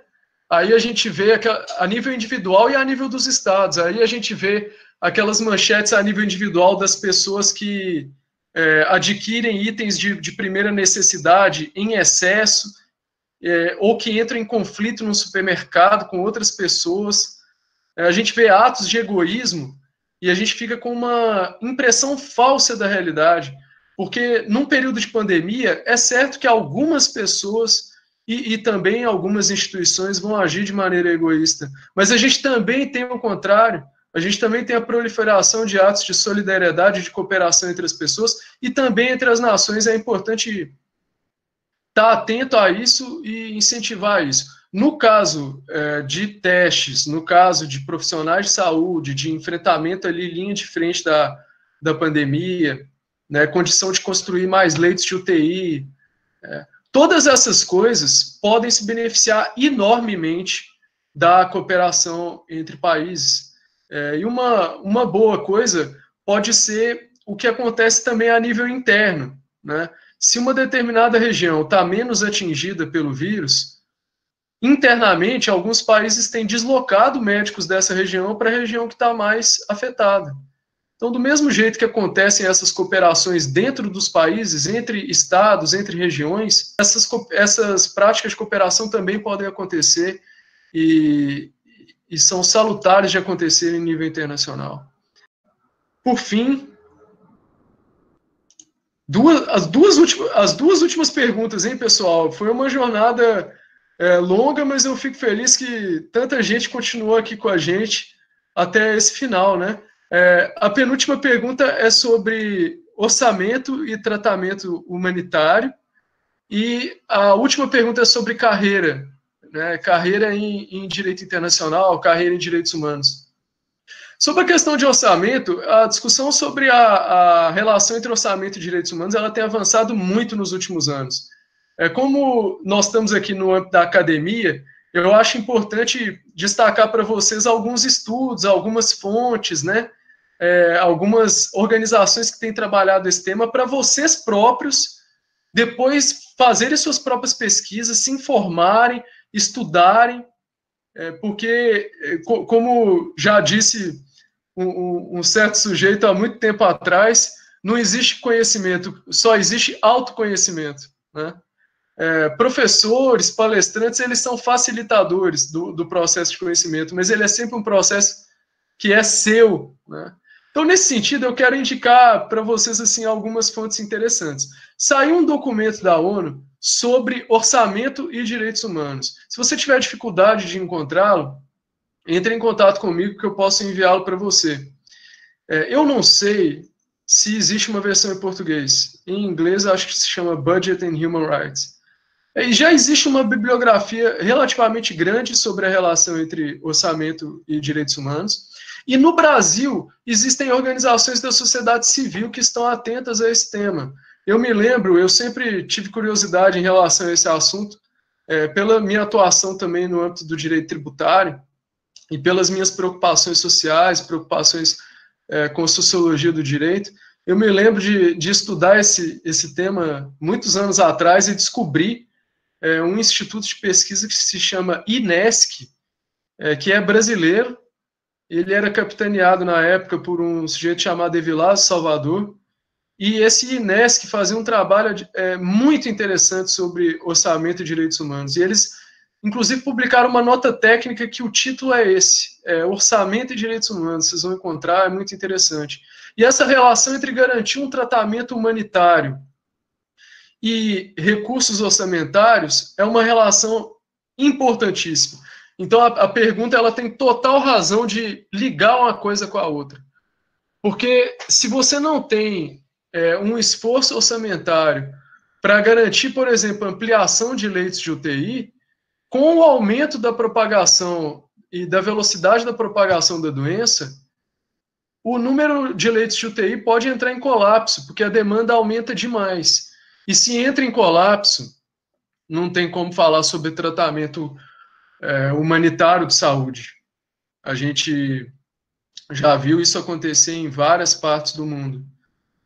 Aí a gente vê a nível individual e a nível dos estados. Aí a gente vê aquelas manchetes a nível individual das pessoas que adquirem itens de primeira necessidade em excesso, ou que entram em conflito no supermercado com outras pessoas. A gente vê atos de egoísmo e a gente fica com uma impressão falsa da realidade, porque num período de pandemia é certo que algumas pessoas e também algumas instituições vão agir de maneira egoísta, mas a gente também tem o contrário. A gente também tem a proliferação de atos de solidariedade e de cooperação entre as pessoas e também entre as nações. É importante estar atento a isso e incentivar isso. No caso de testes, no caso de profissionais de saúde, de enfrentamento ali, linha de frente da pandemia, né, condição de construir mais leitos de UTI, todas essas coisas podem se beneficiar enormemente da cooperação entre países. E uma boa coisa pode ser o que acontece também a nível interno, né? Se uma determinada região está menos atingida pelo vírus, internamente, alguns países têm deslocado médicos dessa região para a região que está mais afetada. Então, do mesmo jeito que acontecem essas cooperações dentro dos países, entre estados, entre regiões, essas práticas de cooperação também podem acontecer e são salutares de acontecer em nível internacional. Por fim, as duas últimas perguntas, hein, pessoal? Foi uma jornada longa, mas eu fico feliz que tanta gente continuou aqui com a gente até esse final, né? A penúltima pergunta é sobre orçamento e tratamento humanitário, e a última pergunta é sobre carreira, né? Carreira em direito internacional, carreira em direitos humanos. Sobre a questão de orçamento, a discussão sobre a relação entre orçamento e direitos humanos, ela tem avançado muito nos últimos anos. Como nós estamos aqui no âmbito da academia, eu acho importante destacar para vocês alguns estudos, algumas fontes, né? Algumas organizações que têm trabalhado esse tema para vocês próprios depois fazerem suas próprias pesquisas, se informarem, estudarem, porque, como já disse um certo sujeito há muito tempo atrás, não existe conhecimento, só existe autoconhecimento, né? Professores, palestrantes, eles são facilitadores do processo de conhecimento, mas ele é sempre um processo que é seu, né? Então, nesse sentido, eu quero indicar para vocês assim, algumas fontes interessantes. Saiu um documento da ONU sobre orçamento e direitos humanos. Se você tiver dificuldade de encontrá-lo, entre em contato comigo que eu posso enviá-lo para você. Eu não sei se existe uma versão em português. Em inglês, acho que se chama Budget and Human Rights. E já existe uma bibliografia relativamente grande sobre a relação entre orçamento e direitos humanos. E no Brasil, existem organizações da sociedade civil que estão atentas a esse tema. Eu me lembro, eu sempre tive curiosidade em relação a esse assunto, pela minha atuação também no âmbito do direito tributário, e pelas minhas preocupações sociais, preocupações com sociologia do direito. Eu me lembro de estudar esse tema muitos anos atrás e descobri um instituto de pesquisa que se chama INESC, que é brasileiro. Ele era capitaneado na época por um sujeito chamado Evilásio Salvador, e esse INESC fazia um trabalho muito interessante sobre orçamento e direitos humanos. E eles, inclusive, publicaram uma nota técnica que o título é esse, Orçamento e Direitos Humanos. Vocês vão encontrar, é muito interessante. E essa relação entre garantir um tratamento humanitário e recursos orçamentários é uma relação importantíssima. Então, a pergunta ela tem total razão de ligar uma coisa com a outra. Porque se você não tem um esforço orçamentário para garantir, por exemplo, ampliação de leitos de UTI, com o aumento da propagação e da velocidade da propagação da doença, o número de leitos de UTI pode entrar em colapso, porque a demanda aumenta demais. E se entra em colapso, não tem como falar sobre tratamento humanitário de saúde. A gente já viu isso acontecer em várias partes do mundo.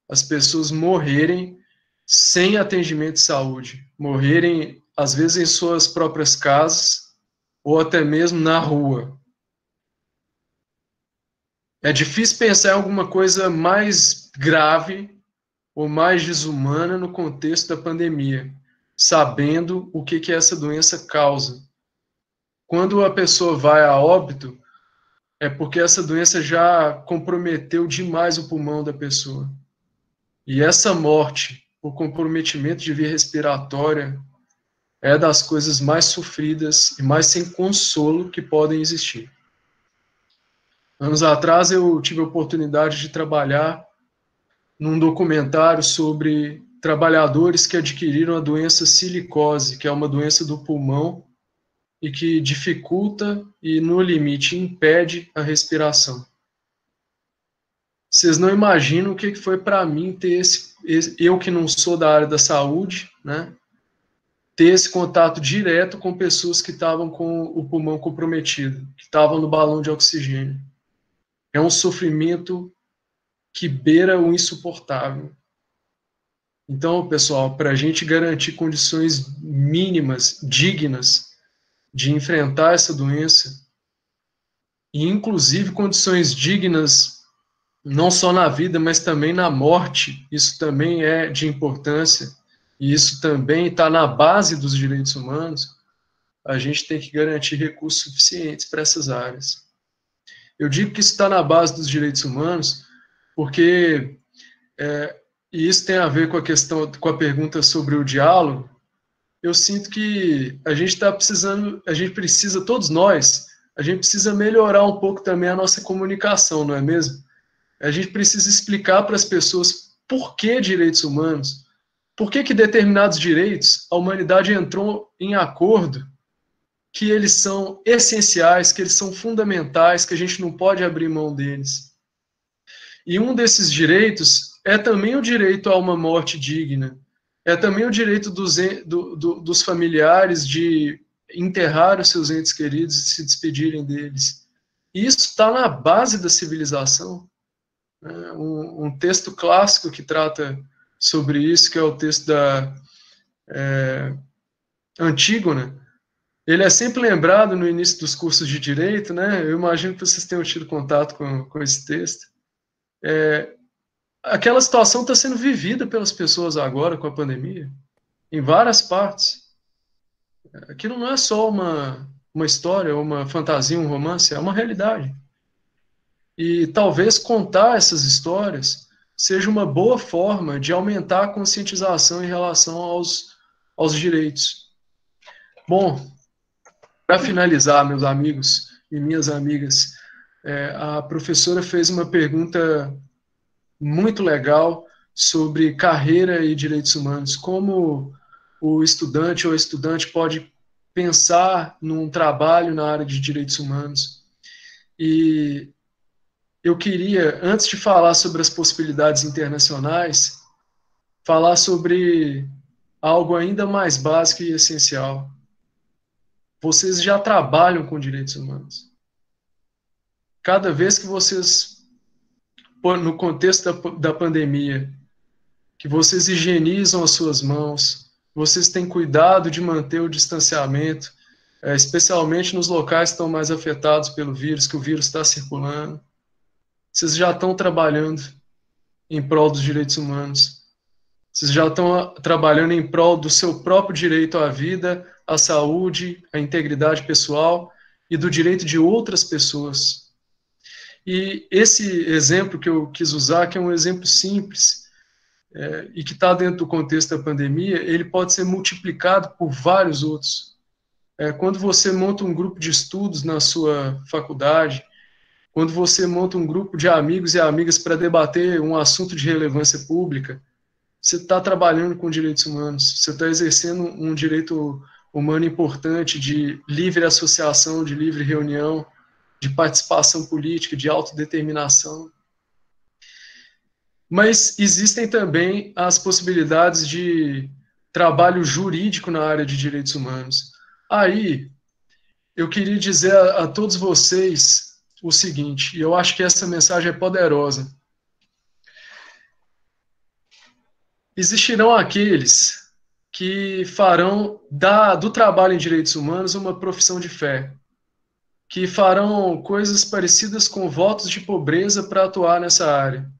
As pessoas morrerem sem atendimento de saúde, morrerem, às vezes, em suas próprias casas, ou até mesmo na rua. É difícil pensar em alguma coisa mais grave ou mais desumana no contexto da pandemia, sabendo o que essa doença causa. Quando a pessoa vai a óbito, é porque essa doença já comprometeu demais o pulmão da pessoa. E essa morte, o comprometimento de via respiratória, é das coisas mais sofridas e mais sem consolo que podem existir. Anos atrás, eu tive a oportunidade de trabalhar num documentário sobre trabalhadores que adquiriram a doença silicose, que é uma doença do pulmão, e que dificulta e, no limite, impede a respiração. Vocês não imaginam o que foi para mim ter eu que não sou da área da saúde, né, ter esse contato direto com pessoas que estavam com o pulmão comprometido, que estavam no balão de oxigênio. É um sofrimento que beira o insuportável. Então, pessoal, para a gente garantir condições mínimas, dignas, de enfrentar essa doença, e inclusive condições dignas não só na vida, mas também na morte, isso também é de importância, e isso também está na base dos direitos humanos, a gente tem que garantir recursos suficientes para essas áreas. Eu digo que isso está na base dos direitos humanos, porque, e isso tem a ver com a questão, com a pergunta sobre o diálogo, eu sinto que a gente está precisando, a gente precisa, todos nós, a gente precisa melhorar um pouco também a nossa comunicação, não é mesmo? A gente precisa explicar para as pessoas por que direitos humanos, por que determinados direitos a humanidade entrou em acordo que eles são essenciais, que eles são fundamentais, que a gente não pode abrir mão deles. E um desses direitos é também o direito a uma morte digna, é também o direito dos familiares de enterrar os seus entes queridos e se despedirem deles. E isso está na base da civilização. Um texto clássico que trata sobre isso, que é o texto da Antígona, ele é sempre lembrado no início dos cursos de direito, né? Eu imagino que vocês tenham tido contato com esse texto. Aquela situação está sendo vivida pelas pessoas agora com a pandemia, em várias partes. Aquilo não é só uma história, uma fantasia, um romance, é uma realidade. E talvez contar essas histórias seja uma boa forma de aumentar a conscientização em relação aos direitos. Bom, para finalizar, meus amigos e minhas amigas, a professora fez uma pergunta muito legal sobre carreira e direitos humanos. Como o estudante ou a estudante pode pensar num trabalho na área de direitos humanos. E eu queria, antes de falar sobre as possibilidades internacionais, falar sobre algo ainda mais básico e essencial. Vocês já trabalham com direitos humanos. Cada vez que vocês, no contexto da pandemia, que vocês higienizam as suas mãos, vocês têm cuidado de manter o distanciamento, especialmente nos locais que estão mais afetados pelo vírus, que o vírus está circulando. Vocês já estão trabalhando em prol dos direitos humanos. Vocês já estão trabalhando em prol do seu próprio direito à vida, à saúde, à integridade pessoal e do direito de outras pessoas. E esse exemplo que eu quis usar, que é um exemplo simples, e que está dentro do contexto da pandemia, ele pode ser multiplicado por vários outros. Quando você monta um grupo de estudos na sua faculdade, quando você monta um grupo de amigos e amigas para debater um assunto de relevância pública, você está trabalhando com direitos humanos, você está exercendo um direito humano importante de livre associação, de livre reunião, de participação política, de autodeterminação. Mas existem também as possibilidades de trabalho jurídico na área de direitos humanos. Aí, eu queria dizer a todos vocês o seguinte, e eu acho que essa mensagem é poderosa. Existirão aqueles que farão do trabalho em direitos humanos uma profissão de fé, que farão coisas parecidas com votos de pobreza para atuar nessa área.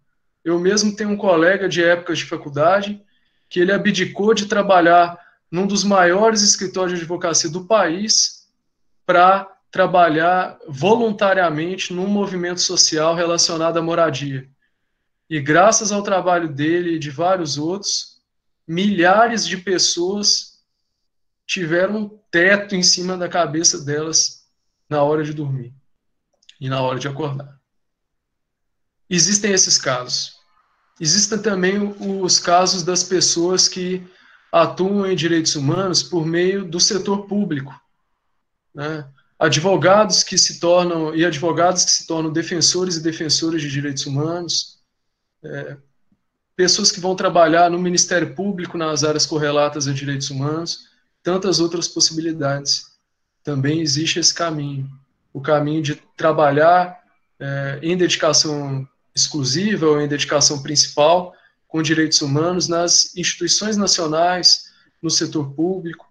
Eu mesmo tenho um colega de épocas de faculdade que ele abdicou de trabalhar num dos maiores escritórios de advocacia do país para trabalhar voluntariamente num movimento social relacionado à moradia. E graças ao trabalho dele e de vários outros, milhares de pessoas tiveram um teto em cima da cabeça delas na hora de dormir e na hora de acordar. Existem esses casos. Existem também os casos das pessoas que atuam em direitos humanos por meio do setor público, né? Advogados que se tornam defensores e defensoras de direitos humanos, pessoas que vão trabalhar no Ministério Público nas áreas correlatas a direitos humanos, tantas outras possibilidades. Também existe esse caminho, o caminho de trabalhar em dedicação exclusiva ou em dedicação principal com direitos humanos nas instituições nacionais, no setor público.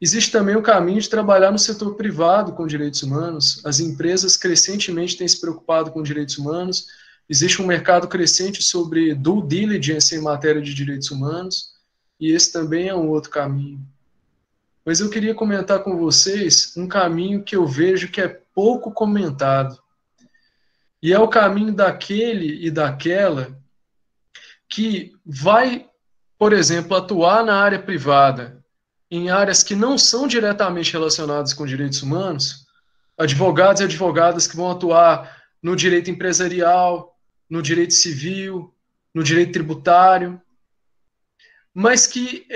Existe também o caminho de trabalhar no setor privado com direitos humanos. As empresas crescentemente têm se preocupado com direitos humanos existe um mercado crescente sobre due diligence em matéria de direitos humanos, e esse também é um outro caminho. Mas eu queria comentar com vocês um caminho que eu vejo que é pouco comentado. E é o caminho daquele e daquela que vai, por exemplo, atuar na área privada, em áreas que não são diretamente relacionadas com direitos humanos, advogados e advogadas que vão atuar no direito empresarial, no direito civil, no direito tributário, mas que,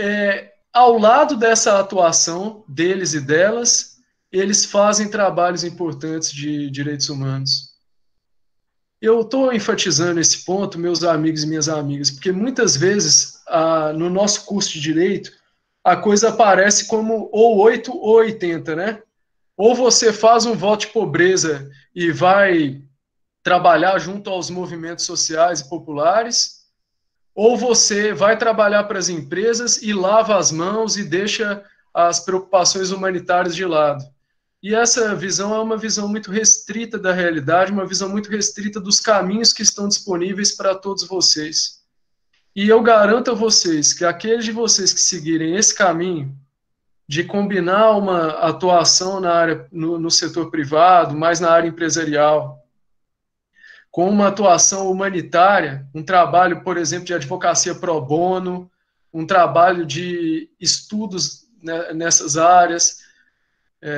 ao lado dessa atuação deles e delas, eles fazem trabalhos importantes de direitos humanos. Eu estou enfatizando esse ponto, meus amigos e minhas amigas, porque muitas vezes, no nosso curso de Direito, a coisa aparece como ou 8 ou 80, né? Ou você faz um voto de pobreza e vai trabalhar junto aos movimentos sociais e populares, ou você vai trabalhar para as empresas e lava as mãos e deixa as preocupações humanitárias de lado. E essa visão é uma visão muito restrita da realidade, uma visão muito restrita dos caminhos que estão disponíveis para todos vocês. E eu garanto a vocês que aqueles de vocês que seguirem esse caminho de combinar uma atuação na área, no setor privado, mais na área empresarial, com uma atuação humanitária, um trabalho, por exemplo, de advocacia pro bono, um trabalho de estudos nessas áreas,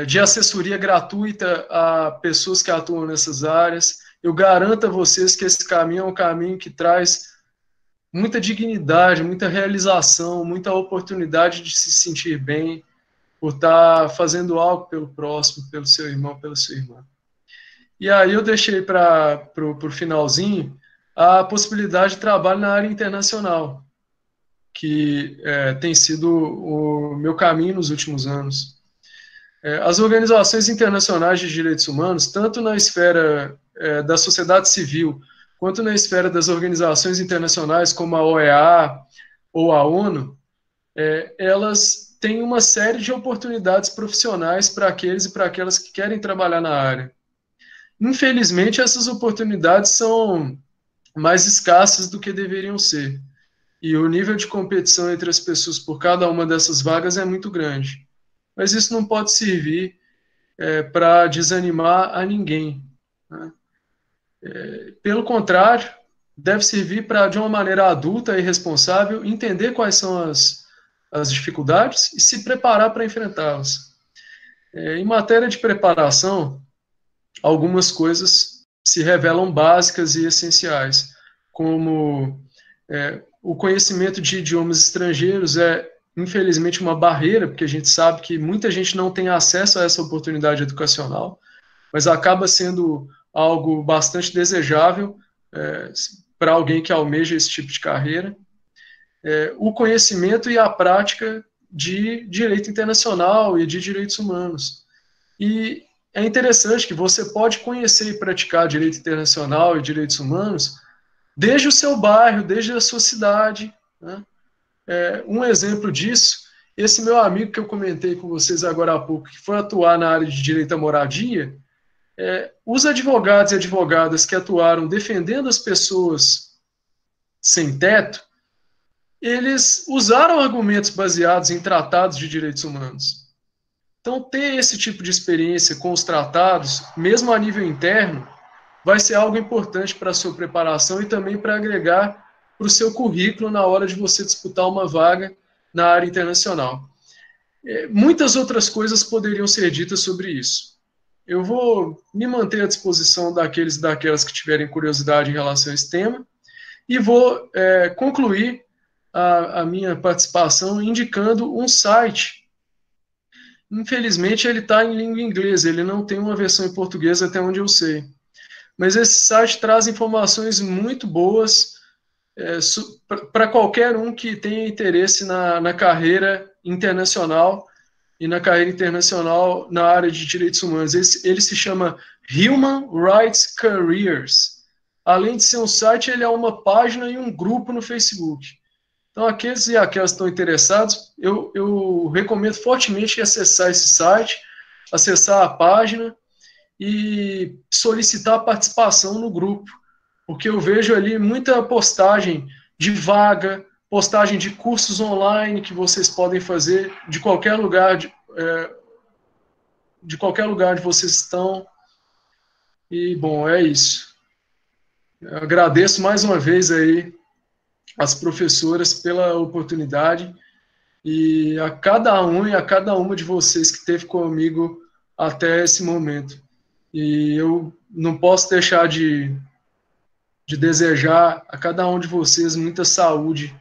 de assessoria gratuita a pessoas que atuam nessas áreas. Eu garanto a vocês que esse caminho é um caminho que traz muita dignidade, muita realização, muita oportunidade de se sentir bem por estar fazendo algo pelo próximo, pelo seu irmão, pela sua irmã. E aí eu deixei para o finalzinho a possibilidade de trabalho na área internacional, que tem sido o meu caminho nos últimos anos. As organizações internacionais de direitos humanos, tanto na esfera da sociedade civil, quanto na esfera das organizações internacionais, como a OEA ou a ONU, elas têm uma série de oportunidades profissionais para aqueles e para aquelas que querem trabalhar na área. Infelizmente, essas oportunidades são mais escassas do que deveriam ser. E o nível de competição entre as pessoas por cada uma dessas vagas é muito grande. Mas isso não pode servir para desanimar a ninguém, né? Pelo contrário, deve servir para, de uma maneira adulta e responsável, entender quais são as dificuldades e se preparar para enfrentá-las. Em matéria de preparação, algumas coisas se revelam básicas e essenciais, como o conhecimento de idiomas estrangeiros infelizmente, uma barreira, porque a gente sabe que muita gente não tem acesso a essa oportunidade educacional, mas acaba sendo algo bastante desejável para alguém que almeja esse tipo de carreira. O conhecimento e a prática de direito internacional e de direitos humanos. E é interessante que você pode conhecer e praticar direito internacional e direitos humanos desde o seu bairro, desde a sua cidade, né? Um exemplo disso, esse meu amigo que eu comentei com vocês agora há pouco, que foi atuar na área de direito à moradia, os advogados e advogadas que atuaram defendendo as pessoas sem teto, eles usaram argumentos baseados em tratados de direitos humanos. Então, ter esse tipo de experiência com os tratados, mesmo a nível interno, vai ser algo importante para a sua preparação e também para agregar para o seu currículo na hora de você disputar uma vaga na área internacional. Muitas outras coisas poderiam ser ditas sobre isso. Eu vou me manter à disposição daqueles e daquelas que tiverem curiosidade em relação a esse tema e vou concluir a minha participação indicando um site. Infelizmente, ele está em língua inglesa, ele não tem uma versão em português até onde eu sei. Mas esse site traz informações muito boas para qualquer um que tenha interesse na carreira internacional e na carreira internacional na área de direitos humanos. Ele se chama Human Rights Careers. Além de ser um site, ele é uma página e um grupo no Facebook. Então, aqueles e aquelas que estão interessados, eu recomendo fortemente acessar esse site, acessar a página e solicitar a participação no grupo, porque eu vejo ali muita postagem de vaga, postagem de cursos online que vocês podem fazer de qualquer lugar, de qualquer lugar onde vocês estão. E, bom, é isso. Eu agradeço mais uma vez aí as professoras pela oportunidade e a cada um e a cada uma de vocês que esteve comigo até esse momento. E eu não posso deixar de desejar a cada um de vocês muita saúde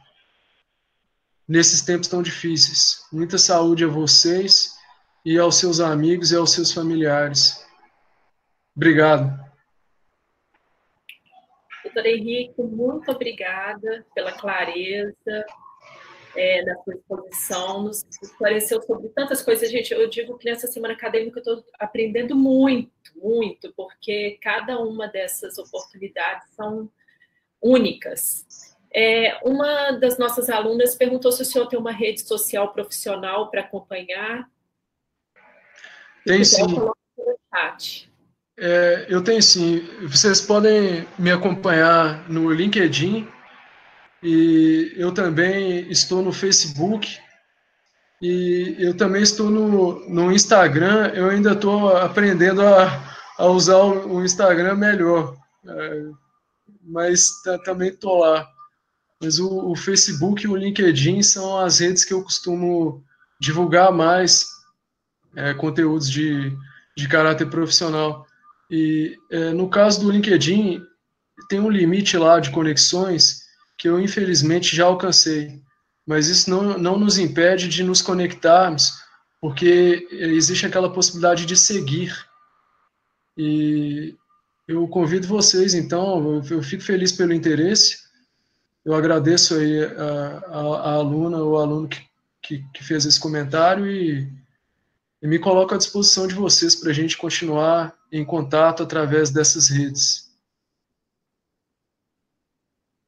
nesses tempos tão difíceis. Muita saúde a vocês e aos seus amigos e aos seus familiares. Obrigado. Doutor Henrique, muito obrigada pela clareza da sua exposição, nos esclareceu sobre tantas coisas. Gente, eu digo que nessa semana acadêmica eu estou aprendendo muito, muito, porque cada uma dessas oportunidades são únicas. Uma das nossas alunas perguntou se o senhor tem uma rede social profissional para acompanhar. Tem sim. Eu tenho sim. Vocês podem me acompanhar no LinkedIn e eu também estou no Facebook e eu também estou no Instagram. Eu ainda estou aprendendo a usar o Instagram melhor, mas também estou lá. Mas o Facebook e o LinkedIn são as redes que eu costumo divulgar mais conteúdos de caráter profissional. E no caso do LinkedIn, tem um limite lá de conexões que eu, infelizmente, já alcancei. Mas isso não nos impede de nos conectarmos, porque existe aquela possibilidade de seguir. E eu convido vocês, então, eu fico feliz pelo interesse. Eu agradeço aí a aluna ou aluno que fez esse comentário e me coloco à disposição de vocês para a gente continuar em contato através dessas redes.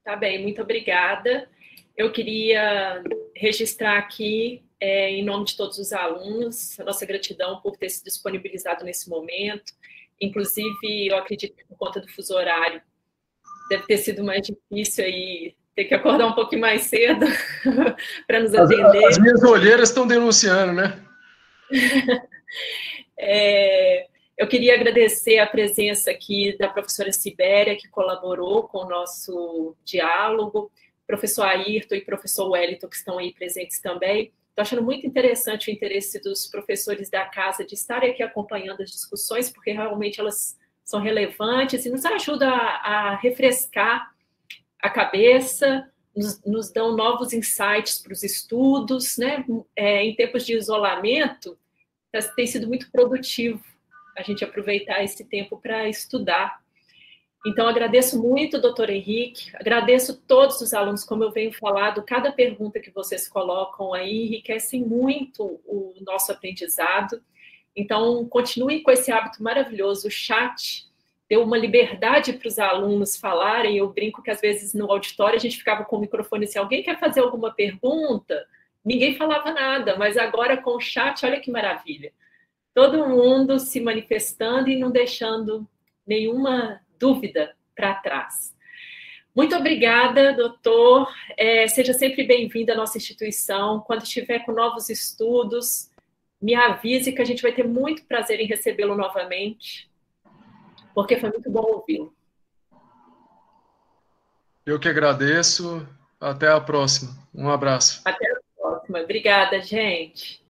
Tá bem, muito obrigada. Eu queria registrar aqui, em nome de todos os alunos, a nossa gratidão por ter se disponibilizado nesse momento. Inclusive, eu acredito que por conta do fuso horário, deve ter sido mais difícil aí ter que acordar um pouquinho mais cedo para nos atender. As minhas olheiras estão denunciando, né? Eu queria agradecer a presença aqui da professora Sibéria, que colaborou com o nosso diálogo, professor Ayrton e professor Wellington, que estão aí presentes também. Estou achando muito interessante o interesse dos professores da casa de estarem aqui acompanhando as discussões, porque realmente elas são relevantes e nos ajudam a refrescar a cabeça, nos dão novos insights para os estudos, né? Em tempos de isolamento, tem sido muito produtivo a gente aproveitar esse tempo para estudar. Então, agradeço muito, doutor Henrique, agradeço todos os alunos, como eu venho falando, cada pergunta que vocês colocam aí enriquecem muito o nosso aprendizado. Então, continuem com esse hábito maravilhoso. O chat deu uma liberdade para os alunos falarem. Eu brinco que, às vezes, no auditório, a gente ficava com o microfone assim, alguém quer fazer alguma pergunta? Ninguém falava nada, mas agora com o chat, olha que maravilha. Todo mundo se manifestando e não deixando nenhuma dúvida para trás. Muito obrigada, doutor. Seja sempre bem-vindo à nossa instituição. Quando estiver com novos estudos, me avise que a gente vai ter muito prazer em recebê-lo novamente, porque foi muito bom ouvi-lo. Eu que agradeço. Até a próxima. Um abraço. Até a próxima. Obrigada, gente.